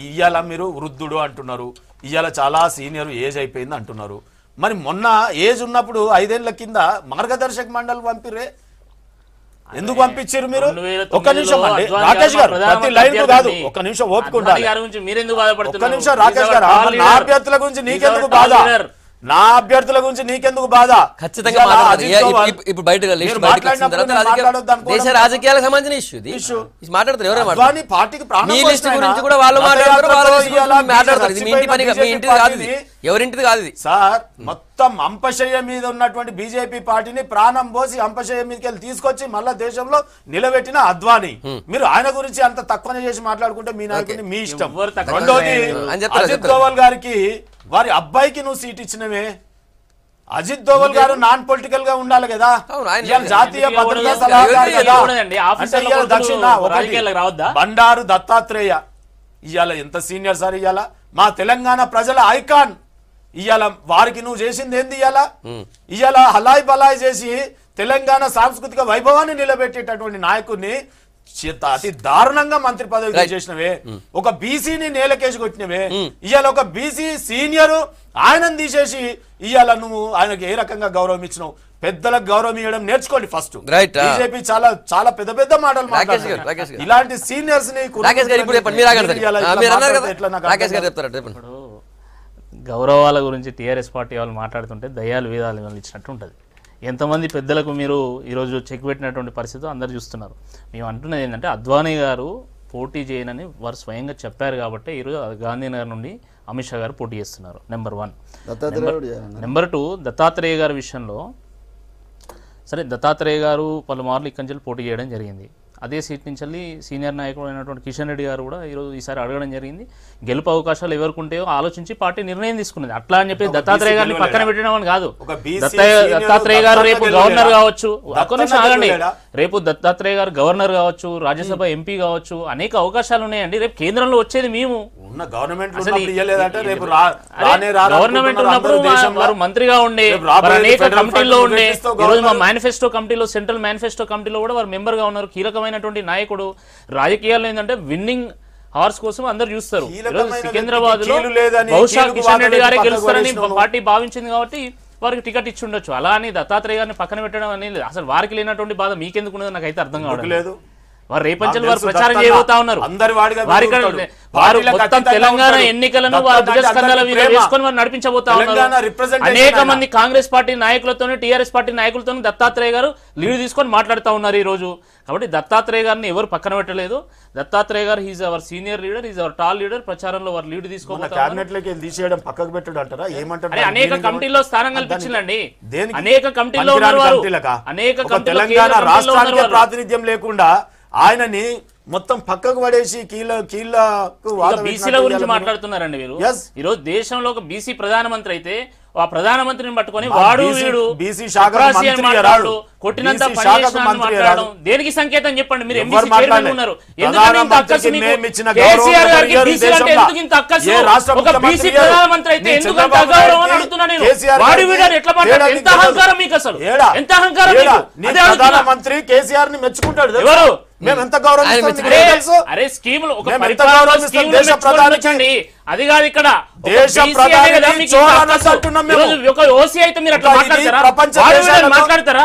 ఇవాళ మీరు వృద్ధుడు అంటున్నారు, ఇవాళ చాలా సీనియర్ ఏజ్ అయిపోయింది అంటున్నారు. మరి మొన్న ఏజ్ ఉన్నప్పుడు 5 ఏళ్ల కింద మార్గదర్శక మండలి పంపిరే, ఎందుకు పంపించారు మీరు? ఒక్క నిమిషం అండి రాకేష్ గారు, ప్రతి లైన్ కాదు, ఒక్క నిమిషం ఓపుకుంటా. ఒక్క నిమిషం రాకేష్ గారు, నా అభ్యర్థుల గురించి నీకెందుకు బాధ? నా అభ్యర్థుల గురించి నీకెందుకు బాధ? ఖచ్చితంగా ఇప్పుడు బయట దేశ రాజకీయాలకు సంబంధించిన ఇష్యూ మాట్లాడతారు. ఎవరైనా మీ లిస్ట్ గురించి కూడా వాళ్ళు మాట్లాడతారు. ఇది మీ ఇంటి పని, మీ ఇంటిది కాదు, ఇది ఎవరింటిది కాదు. ఇది సార్ మొత్తం అంపశయ్య మీద ఉన్నటువంటి బీజేపీ పార్టీని ప్రాణం పోసి అంపశయ్య మీదకి వెళ్ళి తీసుకొచ్చి మళ్ళా దేశంలో నిలబెట్టిన అద్వానీ. మీరు ఆయన గురించి అంత తక్కువనే చేసి మాట్లాడుకుంటే మీ నాయకుడిని మీ ఇష్టం. రెండోది అజిత్ దోవల్ గారికి వారి అబ్బాయికి నువ్వు సీట్ ఇచ్చినవే. అజిత్ దోవల్ గారు నాన్ పొలిటికల్ గా ఉండాలి కదా, జాతీయ భద్రతా సలహాదారు కదా. దక్షిణ బండారు దత్తాత్రేయ ఇవాళ ఎంత సీనియర్ సార్, ఇవాళ మా తెలంగాణ ప్రజల ఐకాన్. ఇవాళ వారికి నువ్వు చేసింది ఏంది? ఇవాళ హలాయి బలాయి చేసి తెలంగాణ సాంస్కృతిక వైభవాన్ని నిలబెట్టేటటువంటి నాయకుడిని అతి దారుణంగా మంత్రి పదవి చేసినవే. ఒక బీసీని నేలకేసి కొట్టినవే. ఇవాళ ఒక బీసీ సీనియర్ ఆయనను తీసేసి ఇవాళ నువ్వు ఆయనకు ఏ రకంగా గౌరవం ఇచ్చినావు? పెద్దలకు గౌరవం ఇవ్వడం నేర్చుకోండి ఫస్ట్. బీజేపీ చాలా చాలా పెద్ద పెద్ద మాటలు మాట్లాడుతున్నారు. ఇలాంటి సీనియర్స్ ని గౌరవాల గురించి టీఆర్ఎస్ పార్టీ వాళ్ళు మాట్లాడుతుంటే దయాలు వేదాలు ఇచ్చినట్టు ఉంటుంది. ఎంతమంది పెద్దలకు మీరు ఈరోజు చెక్ పెట్టినటువంటి పరిస్థితి అందరు చూస్తున్నారు. మేము అంటున్నది ఏంటంటే అద్వానీ గారు పోటీ చేయనని వారు స్వయంగా చెప్పారు కాబట్టి ఈరోజు గాంధీనగర్ నుండి అమిత్ షా గారు పోటీ చేస్తున్నారు. నెంబర్ 1. నెంబర్ 2 దత్తాత్రేయ గారి విషయంలో సరే దత్తాత్రేయ గారు పలుమార్లు ఇక్కడి నుంచి పోటీ చేయడం జరిగింది. అదే సీట్ నుంచి వెళ్ళి సీనియర్ నాయకుడు అయినటువంటి కిషన్ రెడ్డి గారు కూడా ఈసారి అడగడం జరిగింది. గెలుపు అవకాశాలు ఎవరికి ఉంటాయో ఆలోచించి పార్టీ నిర్ణయం తీసుకున్నది. అట్లా అని చెప్పి దత్తాత్రేయ గారిని పక్కన పెట్టడం అని కాదు. దత్తాత్రేయ గారు రేపు గవర్నర్ కావచ్చు, ఒక్క నిమిషం ఆగండి, రేపు దత్తాత్రేయ గారు గవర్నర్ కావచ్చు, రాజ్యసభ ఎంపీ కావచ్చు, అనేక అవకాశాలు ఉన్నాయండి. రేపు కేంద్రంలో వచ్చేది మేము. గవర్నమెంట్ ఉన్నప్పుడు వారు మంత్రిగా ఉండే, అనేక కమిటీల్లో ఉండే, ఈరోజు మా మేనిఫెస్టో కమిటీలో, సెంట్రల్ మేనిఫెస్టో కమిటీలో కూడా వారు మెంబర్ గా ఉన్నారు. కీలకమైనటువంటి నాయకుడు. రాజకీయాల్లో ఏంటంటే విన్నింగ్ హార్స్ కోసం అందరు చూస్తారు. సికింద్రాబాద్ లో బహుశా కిషన్ రెడ్డి గారే గెలుస్తారని పార్టీ భావించింది కాబట్టి వారికి టికెట్ ఇచ్చి ఉండొచ్చు. అలా అని దత్తాత్రేయ గారిని పక్కన పెట్టడం అనేది అసలు వారికి లేనటువంటి బాధ మీకెందుకు ఉన్నదో నాకైతే అర్థం కావట్లేదు. వారు రేపంచలు వారు ప్రచారం చేయబోతా ఉన్నారు. వారు మొత్తం తెలంగాణ ఎన్నికలను వారు భుజస్కంధాల మీద వేసుకొని వారు నడిపించబోతా ఉన్నారు. అనేక మంది కాంగ్రెస్ పార్టీ నాయకులతోనే, టీఆర్ఎస్ పార్టీ నాయకులతో దత్తాత్రేయ గారు లీడ్ తీసుకొని మాట్లాడుతూ ఉన్నారు ఈ రోజు. కాబట్టి దత్తాత్రేయ గారిని ఎవరు పక్కన పెట్టలేదు. దత్తాత్రేయ గారు is our senior leader, is our tall leader. ప్రచారంలో వారు లీడ్ తీసుకోవాలి. అనేక కమిటీల్లో స్థానం కల్పించిందండి. అనేక కమిటీల్లో ఉన్నారు వారు. అనేక తెలంగాణ రాష్ట్రానికి ప్రాతినిధ్యం లేకుండా ఆయనని మొత్తం పక్కకు పడేసి బీసీల గురించి మాట్లాడుతున్నారండి మీరు. ఈరోజు దేశంలో ఒక బీసీ ప్రధానమంత్రి అయితే ఆ ప్రధానమంత్రిని పట్టుకొని వాడు వీడు కొట్టినంత మాట్లాడడం దేనికి సంకేతం చెప్పండి? మీరు ఎంబీసీ చైర్మన్ ఉన్నారు, ఎందుకంటే ఇంత అక్కసు మీకు? కేసీఆర్ గారికి బీసీ అంటే ఎందుకు ఇంత అక్కసు? ఒక బీసీ ప్రధానమంత్రి అయితే ఎందుకు అంత అగౌరవం అని అడుగుతున్నా నేను. వాడు వీడు ఎట్లా మాట్లాడు? ఎంత అహంకారం మీకు అసలు, ఎంత అహంకారం మీకు? ప్రధానమంత్రి కేసీఆర్ ని మెచ్చుకుంటాడు ఎవరు? మేము ఎంత గౌరవం అరే స్కీములు ఒక అది కాదు ఇక్కడ ఓసీ అయితే మీరు అట్లా మాట్లాడతారా?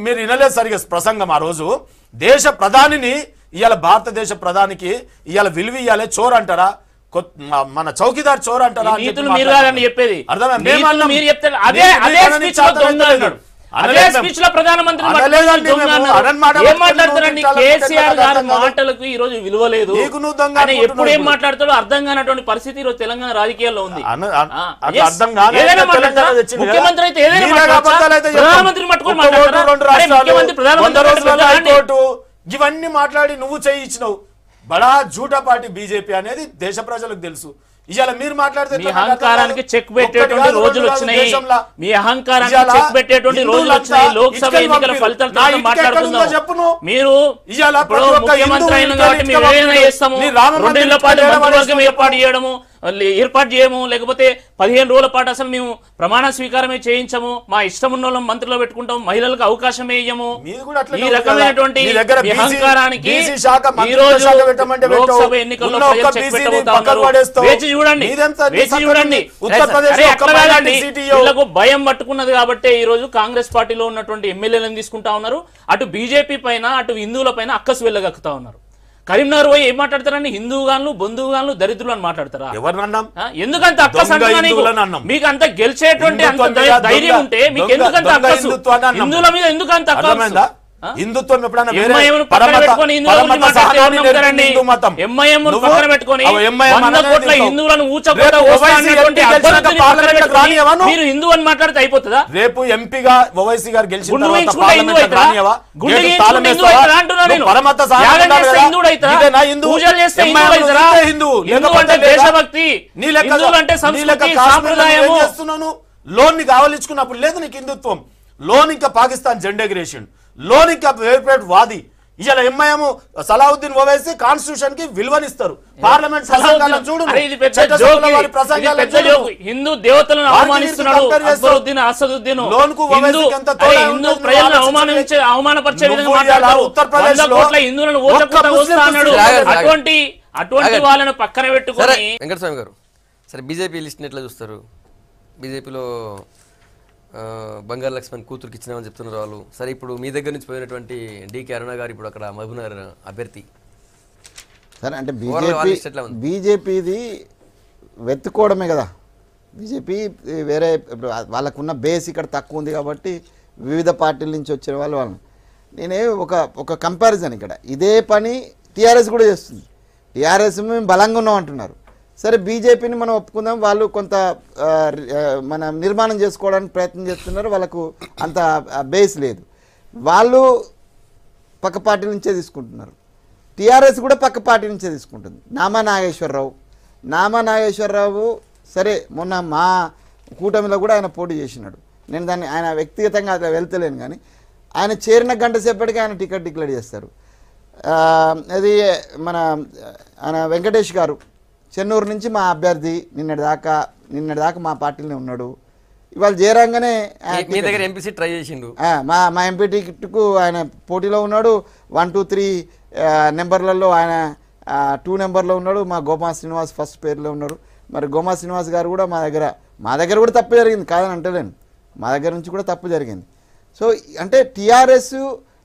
మీరు వినలేదు సరిగా ప్రసంగం. ఆ రోజు దేశ ప్రధానిని ఇవాళ భారతదేశ ప్రధానికి ఇవాళ విలువ ఇవ్వాలి చోర్ అంటారా? మన చౌకీదార్ చోర్ అంటారా? నీతులు మీరు కాదండి చెప్పేది, మీరు చెప్తారు. అదే అదే స్పీచ్ లో ప్రధానమంత్రి ఏం మాట్లాడతారండి? కేసీఆర్ గారి మాటలకు ఈ రోజు విలువ లేదు. ఎప్పుడు ఏం మాట్లాడతాడో అర్థం కానటువంటి పరిస్థితి ఈ రోజు తెలంగాణ రాజకీయాల్లో ఉంది. ముఖ్యమంత్రి అయితే ఏదైనా ప్రధానమంత్రిని పట్టుకొని మాట్లాడతారు. ఇవన్నీ మాట్లాడి నువ్వు చేయించినావు. బడా జూటా పార్టీ బీజేపీ అనేది దేశ ప్రజలకు తెలుసు. ఇవాళ మీరు మాట్లాడితే మీ అహంకారానికి చెక్ పెట్టేటువంటి రోజులు వచ్చినాయి. మీ అహంకారానికి చెక్ పెట్టేటువంటి రోజులు వచ్చినాయి. లోక్సభ ఎన్నికల ఫలితాలతో మాట్లాడుకుందాం. మీరు ఇప్పుడు ముఖ్యమంత్రి అయిన కాబట్టి మేము ఏదైనా చేస్తాము. 2 నెలల పాటు మంత్రివర్గం ఏర్పాటు చేయము, లేకపోతే 15 రోజుల పాటు అసలు మేము ప్రమాణ స్వీకారమే చేయించము, మా ఇష్టం ఉన్న వాళ్ళం మంత్రులు పెట్టుకుంటాం, మహిళలకు అవకాశమే ఇయ్యము. ఈ రకమైనటువంటి అహంకారానికి ఈ రోజు లోక్సభ ఎన్నికల్లో ప్రజలు చెక్ పెట్టబోతా ఉన్నారు. వేచి చూడండి. వీళ్ళకు భయం పట్టుకున్నది కాబట్టి ఈ రోజు కాంగ్రెస్ పార్టీలో ఉన్నటువంటి ఎమ్మెల్యేలను తీసుకుంటా ఉన్నారు. అటు బీజేపీ పైన అటు హిందువుల పైన అక్కసు వెళ్ళగక్కుతా ఉన్నారు. కరీంనగర్ పోయి ఏం మాట్లాడతారని హిందువుగాన్లు బంధువుగాన్లు దరిద్రులు అని మాట్లాడతారా? ఎందుకంత అక్కసు? మీకు అంత గెలిచేటువంటి అంత ధైర్యం ఉంటే మీకు ఎందుకంత అక్కసు? హిందువుల మీద ఎందుకంత అక్కసు? హిందుత్వం ఎప్పుడైనా హిందూ అని మాట్లాడితే అయిపోతుందా? రేపు ఎంపీగా ఓవైసీ గారు గెలిచిన దేశభక్తి అంటే సాంప్రదాయము. లోన్ ని కావలించుకున్నప్పుడు లేదు నీకు హిందుత్వం. లోన్ ఇంకా పాకిస్తాన్ జెండా ఎగిరేషన్, లోన్ ఇంకా వేర్పేట్ వాది. ఇవాళ ఎంఐఎం సలావుద్దీన్ ఓవైసీ కాన్స్టిట్యూషన్ కి విలువనిస్తారు. పార్లమెంట్ హిందూ దేవతలను అవమానిస్తున్నాడు అక్బరుద్దీన్, అసదుద్దీన్. హిందూ ప్రజలను అవమానపరిచే విధంగా మాట్లాడారు. 100 కోట్ల హిందువులను ఊచకొస్తాడు. అటువంటి వాళ్ళను పక్కన పెట్టుకొని వెంకటస్వామి గారు, సరే బీజేపీ లిస్ట్ ఎట్లా చూస్తారు? బీజేపీలో బంగారు లక్ష్మణ్ కూతురికి ఇచ్చినామని చెప్తున్నారు వాళ్ళు. సరే ఇప్పుడు మీ దగ్గర నుంచి పోయినటువంటి డికే అరుణ గారు ఇప్పుడు అక్కడ మహబూబ్నగర్ అభ్యర్థి. సరే అంటే బీజేపీది వెతుక్కోవడమే కదా. బీజేపీ వేరే వాళ్ళకున్న బేస్ ఇక్కడ తక్కువ ఉంది కాబట్టి వివిధ పార్టీల నుంచి వచ్చిన వాళ్ళని నేనే ఒక కంపారిజన్ ఇక్కడ ఇదే పని టీఆర్ఎస్ కూడా చేస్తుంది. టీఆర్ఎస్ మేము బలంగా ఉన్నాం అంటున్నారు. సరే బీజేపీని మనం ఒప్పుకుందాం, వాళ్ళు కొంత మన నిర్మాణం చేసుకోవడానికి ప్రయత్నం చేస్తున్నారు, వాళ్ళకు అంత బేస్ లేదు, వాళ్ళు పక్క పార్టీ నుంచే తీసుకుంటున్నారు. టీఆర్ఎస్ కూడా పక్క పార్టీ నుంచే తీసుకుంటుంది. నామా నాగేశ్వరరావు సరే మొన్న మా కూటమిలో కూడా ఆయన పోటీ చేసినాడు. నేను దాన్ని ఆయన వ్యక్తిగతంగా అట్లా వెళ్తలేను, కానీ ఆయన చేరిన గంట సేపటికి ఆయన టికెట్ డిక్లేర్ చేస్తారు. అది మన ఆయన వెంకటేష్ గారు చెన్నూరు నుంచి మా అభ్యర్థి నిన్నటిదాకా మా పార్టీలోనే ఉన్నాడు. ఇవాళ చేరంగానే మీ దగ్గర ఎంపీ సీట్ ట్రై చేసిండు. మా ఎంపీ టికెట్కు ఆయన పోటీలో ఉన్నాడు. 1, 2, 3 నెంబర్లలో ఆయన 2 నెంబర్లో ఉన్నాడు. మా గోమా శ్రీనివాస్ ఫస్ట్ పేరులో ఉన్నారు. మరి గోమా శ్రీనివాస్ గారు కూడా మా దగ్గర కూడా తప్పు జరిగింది కాదని అంటలేను, మా దగ్గర నుంచి కూడా తప్పు జరిగింది. సో అంటే టీఆర్ఎస్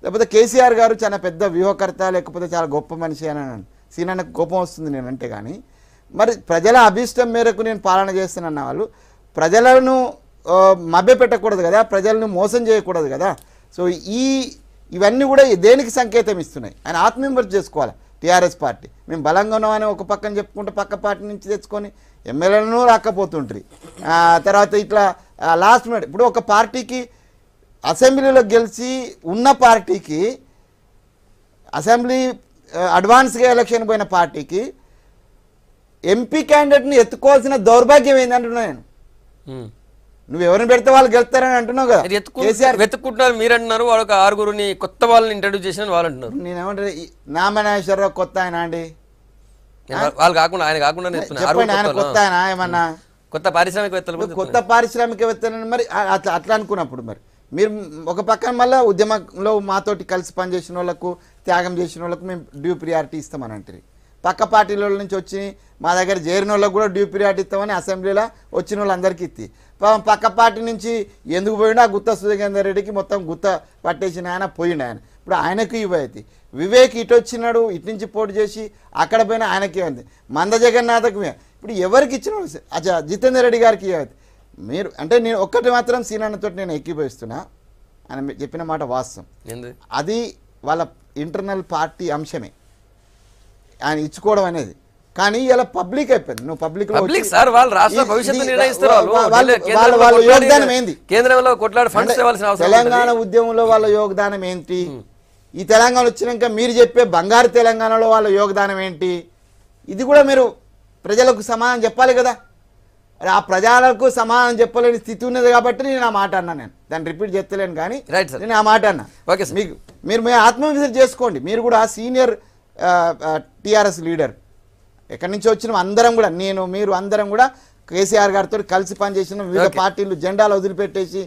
లేకపోతే కేసీఆర్ గారు చాలా పెద్ద వ్యూహకర్త లేకపోతే చాలా గొప్ప మనిషి అని సీనానికి కోపం వస్తుంది నేనంటే. కానీ మరి ప్రజల అభీష్టం మేరకు నేను పాలన చేస్తానన్న వాళ్ళు ప్రజలను మభ్యపెట్టకూడదు కదా, ప్రజలను మోసం చేయకూడదు కదా. సో ఇవన్నీ కూడా దేనికి సంకేతం ఇస్తున్నాయి? ఆయన ఆత్మవిమర్శ చేసుకోవాలి. టీఆర్ఎస్ పార్టీ మేము బలంగా ఉన్నామని ఒక పక్కన చెప్పుకుంటే పక్క పార్టీ నుంచి తెచ్చుకొని ఎమ్మెల్యేలను రాకపోతుంటారు. తర్వాత ఇట్లా లాస్ట్ మినిట్ ఇప్పుడు ఒక పార్టీకి అసెంబ్లీలో గెలిచి ఉన్న పార్టీకి అసెంబ్లీ అడ్వాన్స్గా ఎలక్షన్ పోయిన పార్టీకి ఎంపీ క్యాండిడేట్ని ఎత్తుకోవాల్సిన దౌర్భాగ్యం ఏంటంటున్నా నేను. నువ్వు ఎవరిని పెడితే వాళ్ళు గెలుస్తారని అంటున్నావు కదా. వెతుక్కుంటున్నారు మీరు అంటున్నారు, వాళ్ళు ఒక 6గురిని కొత్త వాళ్ళని ఇంట్రడ్యూస్ చేసిన వాళ్ళు అంటున్నారు. నేనేమంటారు నామనాగేశ్వరరావు కొత్త ఆయన అండి, వాళ్ళు కాకుండా ఆయన కాకుండా ఆయన కొత్త ఆయన ఏమన్నా కొత్త పారిశ్రామికవేత్తలు మరి అట్లా అనుకున్నప్పుడు మరి మీరు ఒక పక్కన మళ్ళీ ఉద్యమంలో మాతోటి కలిసి పనిచేసిన వాళ్ళకు త్యాగం చేసిన వాళ్ళకు మేము డ్యూ ప్రియారిటీ ఇస్తామని అంటారు. పక్క పార్టీల నుంచి వచ్చి మా దగ్గర చేరిన వాళ్ళకు కూడా డ్యూ పీరియడ్ ఇస్తామని అసెంబ్లీలో వచ్చిన వాళ్ళందరికీ ఇచ్చి పక్క పార్టీ నుంచి ఎందుకు పోయిండు? ఆ గుత్త సుధీందర్ రెడ్డికి మొత్తం గుత్త పట్టేసిన ఆయన పోయిండు. ఆయన ఇప్పుడు ఆయనకు ఇవ్వైతే వివేక్ ఇటు వచ్చినాడు, ఇటు నుంచి పోటీ చేసి అక్కడ పోయినా ఆయనకి ఉంది. మంద జగన్నాథకు ఇప్పుడు ఎవరికి ఇచ్చిన అచ్చా జితేందర్ రెడ్డి గారికి ఇవ్వైతే మీరు అంటే నేను ఒక్కటి మాత్రం సీనాన్నతో నేను ఎక్కిపోయిస్తున్నా. ఆయన చెప్పిన మాట వాస్తవం, అది వాళ్ళ ఇంటర్నల్ పార్టీ అంశమే ఆయన ఇచ్చుకోవడం అనేది. కానీ ఇలా పబ్లిక్ అయిపోయింది. నువ్వు పబ్లిక్ వాళ్ళ యోగదానం ఏంది? తెలంగాణ ఉద్యమంలో వాళ్ళ యోగదానం ఏంటి? ఈ తెలంగాణ వచ్చినాక మీరు చెప్పే బంగారు తెలంగాణలో వాళ్ళ యోగదానం ఏంటి? ఇది కూడా మీరు ప్రజలకు సమాధానం చెప్పాలి కదా. ఆ ప్రజలకు సమాధానం చెప్పలేని స్థితి ఉన్నది కాబట్టి నేను ఆ మాట అన్నా. నేను దాన్ని రిపీట్ చేస్తలేను కానీ నేను ఆ మాట అన్నా. మీకు మీరు ఆత్మవిమర్శ చేసుకోండి. మీరు కూడా సీనియర్ టీఆర్ఎస్ లీడర్, ఎక్కడి నుంచి వచ్చినాం అందరం కూడా, నేను మీరు అందరం కూడా కేసీఆర్ గారితో కలిసి పనిచేసిన వివిధ పార్టీలు జెండాలు వదిలిపెట్టేసి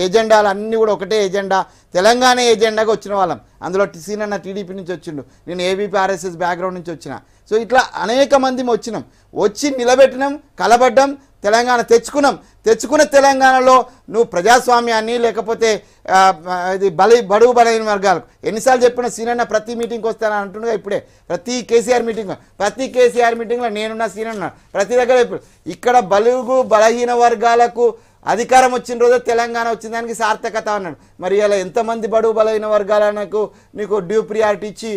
ఎజెండాలు అన్నీ కూడా ఒకటే ఎజెండా, తెలంగాణ ఎజెండాగా వచ్చిన వాళ్ళం. అందులో సీనన్న టీడీపీ నుంచి వచ్చిండు, నేను ఏబీపీ ఆర్ఎస్ఎస్ బ్యాక్గ్రౌండ్ నుంచి వచ్చిన. సో ఇట్లా అనేక మంది వచ్చినాం, వచ్చి నిలబెట్టినాం, కలబడ్డాం, తెలంగాణ తెచ్చుకున్న తెలంగాణలో నువ్వు ప్రజాస్వామ్యాన్ని లేకపోతే ఇది బడుగు బలైన వర్గాలకు ఎన్నిసార్లు చెప్పిన సీనన్న ప్రతి మీటింగ్కి వస్తానని అంటుండగా ఇప్పుడే ప్రతి కేసీఆర్ మీటింగ్లో నేనున్నా సీనన్న ప్రతి దగ్గర ఇప్పుడు ఇక్కడ బలుగు బలహీన వర్గాలకు అధికారం వచ్చిన రోజే తెలంగాణ వచ్చిన దానికి సార్థకత అన్నాడు. మరి ఇలా ఎంతమంది బడుగు బలహీన వర్గాలకు నీకు డ్యూ ప్రియారిటీ ఇచ్చి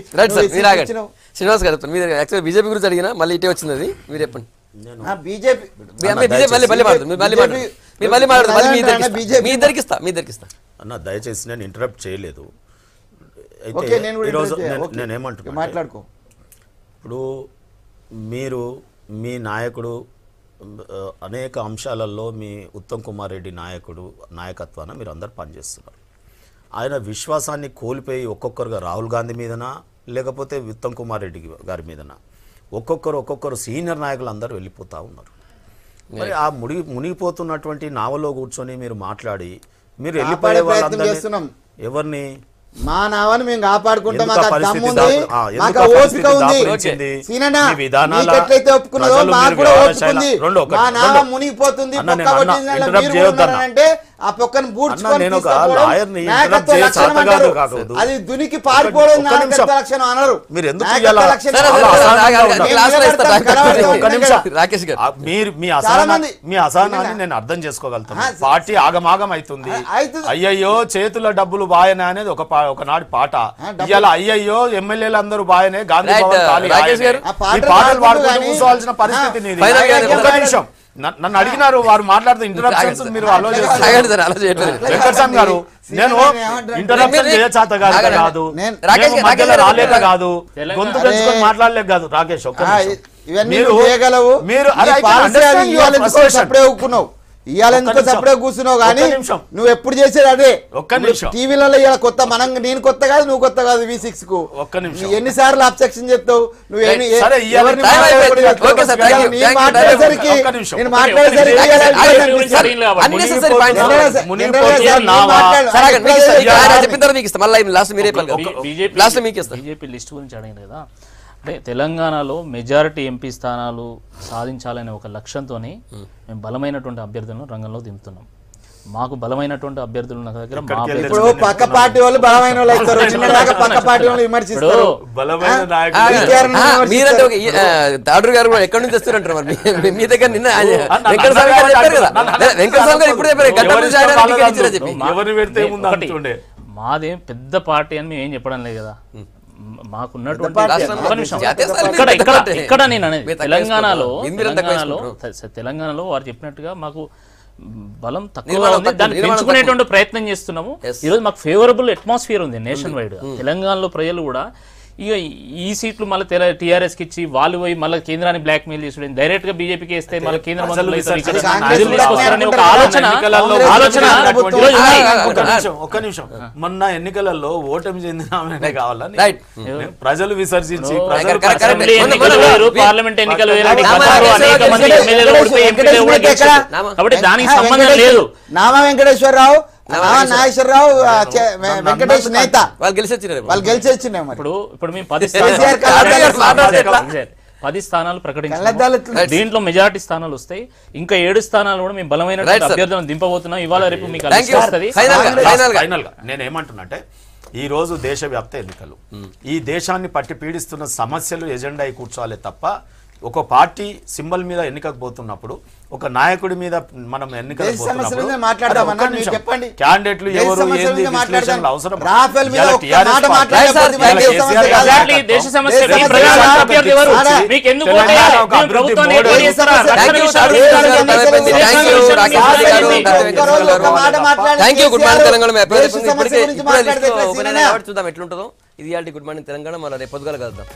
శ్రీనివాస్ గారు యాక్చువల్ బీజేపీ గురించి అడిగినా మళ్ళీ ఇటే వచ్చింది అది మీరు చెప్పండి. అన్న దయచేసి నేను ఇంటరప్ట్ చేయలేదు. నేనేమంటున్నా మాట్లాడుకో. ఇప్పుడు మీరు మీ నాయకుడు అనేక అంశాలలో మీ ఉత్తమ్ కుమార్ రెడ్డి నాయకత్వాన మీరు అందరు పనిచేస్తున్నారు. ఆయన విశ్వాసాన్ని కోల్పోయి ఒక్కొక్కరుగా రాహుల్ గాంధీ మీదనా లేకపోతే ఉత్తమ్ కుమార్ రెడ్డి గారి మీదనా ఒక్కొక్కరు సీనియర్ నాయకులు అందరూ వెళ్ళిపోతూ ఉన్నారు. మరి ఆ మునిగిపోతున్నటువంటి నావలో కూర్చొని మీరు మాట్లాడి మీరు వెళ్ళిపోయే వాళ్ళందరూ ఎవరిని మా నావని మేము కాపాడుకుంటాం. మునిగిపోతుంది అంటే ఆ పొక్కను అది దునికి పారిపోవడం లక్షణం అనరు. మీ అసహనాన్ని నేను అర్థం చేసుకోగలుగుతాను. పార్టీ ఆగమాగం అవుతుంది. అయ్యయ్యో చేతుల డబ్బులు బాయనే అనేది ఒకనాటి పాట. ఇవాళ అయ్యయ్యో ఎమ్మెల్యేలు అందరూ బాయనే, గాంధీ భవన్ ఖాళీ, ఈ పాటలు పాడుకుంటూ కూర్చోవాల్సిన పరిస్థితి నీది. ఒక్క నిమిషం నన్ను అడిగినారు, వారు మాట్లాడుతూ ఇంటరప్షన్స్ మీరు అలో వెంకటస్వామి గారు. నేను ఇంటరప్షన్ చేయచాత కాదు, మధ్యలో రాలేక కాదు, గొంతు పెంచుకొని మాట్లాడలేక కాదు. రాకేష్ ఒక్క ఇవాళ ఎందుకో సపడే కూర్చున్నావు కానీ నువ్వు ఎప్పుడు చేసేది అదే. ఒక్క నిమిషం టీవీలలో ఇలా కొత్త నేను కొత్త కాదు, నువ్వు కొత్త కాదు. V6 కు ఎన్నిసార్లు అబ్జెక్షన్ చెప్తావు నువ్వు? అంటే తెలంగాణలో మెజారిటీ ఎంపీ స్థానాలు సాధించాలనే ఒక లక్ష్యంతోనే మేము బలమైనటువంటి అభ్యర్థులను రంగంలో దింపుతున్నాం. మాకు బలమైనటువంటి అభ్యర్థులు ఉన్న దగ్గర పక్క పార్టీ వాళ్ళు బలమైన వాళ్ళు అవుతారు, పక్క పార్టీ వాళ్ళు విమర్శిస్తారు. మీరంటే తాడూరు గారు కూడా ఎక్కడి నుంచి వస్తారంటారు మరి మీ దగ్గర? నిన్న వెంకటస్వామి గారు చెప్పారు కదా, వెంకటస్వామి గారు ఇప్పుడు చెప్పారు. మాదేం పెద్ద పార్టీ అని మేము ఏం చెప్పడం లేదు కదా. మాకున్నటువంటి ఇక్కడ నేను అనేది తెలంగాణలో వారు చెప్పినట్టుగా మాకు బలం తక్కువ ఉంది, దాన్ని పెంచుకునేటువంటి ప్రయత్నం చేస్తున్నాము. ఈరోజు మాకు ఫేవరబుల్ అట్మాస్ఫియర్ ఉంది నేషన్ వైడ్. తెలంగాణలో ప్రజలు కూడా ఇక ఈ సీట్లు మళ్ళీ టీఆర్ఎస్ కి ఇచ్చి వాళ్ళు పోయి మళ్ళీ కేంద్రాన్ని బ్లాక్ మెయిల్ చేసి డైరెక్ట్ గా బీజేపీకి వేస్తే మళ్ళీ కేంద్ర మంత్రులు ఒక ఆలోచన. ఒక్క నిమిషం మొన్న ఎన్నికలలో ఓటమి చెందిన కావాలని ప్రజలు విసర్జించి పార్లమెంట్ ఎన్నికలు అనేక మంది ఎమ్మెల్యేలు ఓడిపోయి ఎంపీలు కూడా గెలిచారు కాబట్టి దానికి సంబంధం లేదు. నామా వెంకటేశ్వరరావు, నాగేశ్వరరావు, వెంకటేష్ నేత వాళ్ళు గెలిచి వచ్చినారు. ఇప్పుడు మేము 10 స్థానాలు ప్రకటించాం. దీంట్లో మెజారిటీ స్థానాలు వస్తాయి. ఇంకా 7 స్థానాలు కూడా మేము బలమైన అభ్యర్థులను దింపబోతున్నాం. ఇవాళ రేపు మీకు నేనేమంటున్నాంటే ఈ రోజు దేశవ్యాప్త ఎన్నికలు, ఈ దేశాన్ని పట్టి పీడిస్తున్న సమస్యలు ఎజెండా అయి కూర్చోవాలి తప్ప ఒక పార్టీ సింబల్ మీద ఎన్నికకు పోతున్నప్పుడు ఒక నాయకుడి మీద మనం ఎన్నికలు క్యాండిడేట్లు ఎవరు ఏంది విశ్లేషణలు అవసరం. చూద్దాం ఎట్లుంటుందో. ఇది గుడ్ మార్నింగ్ తెలంగాణ. మళ్ళీ రేపు పొద్దుగాల కలుద్దాం.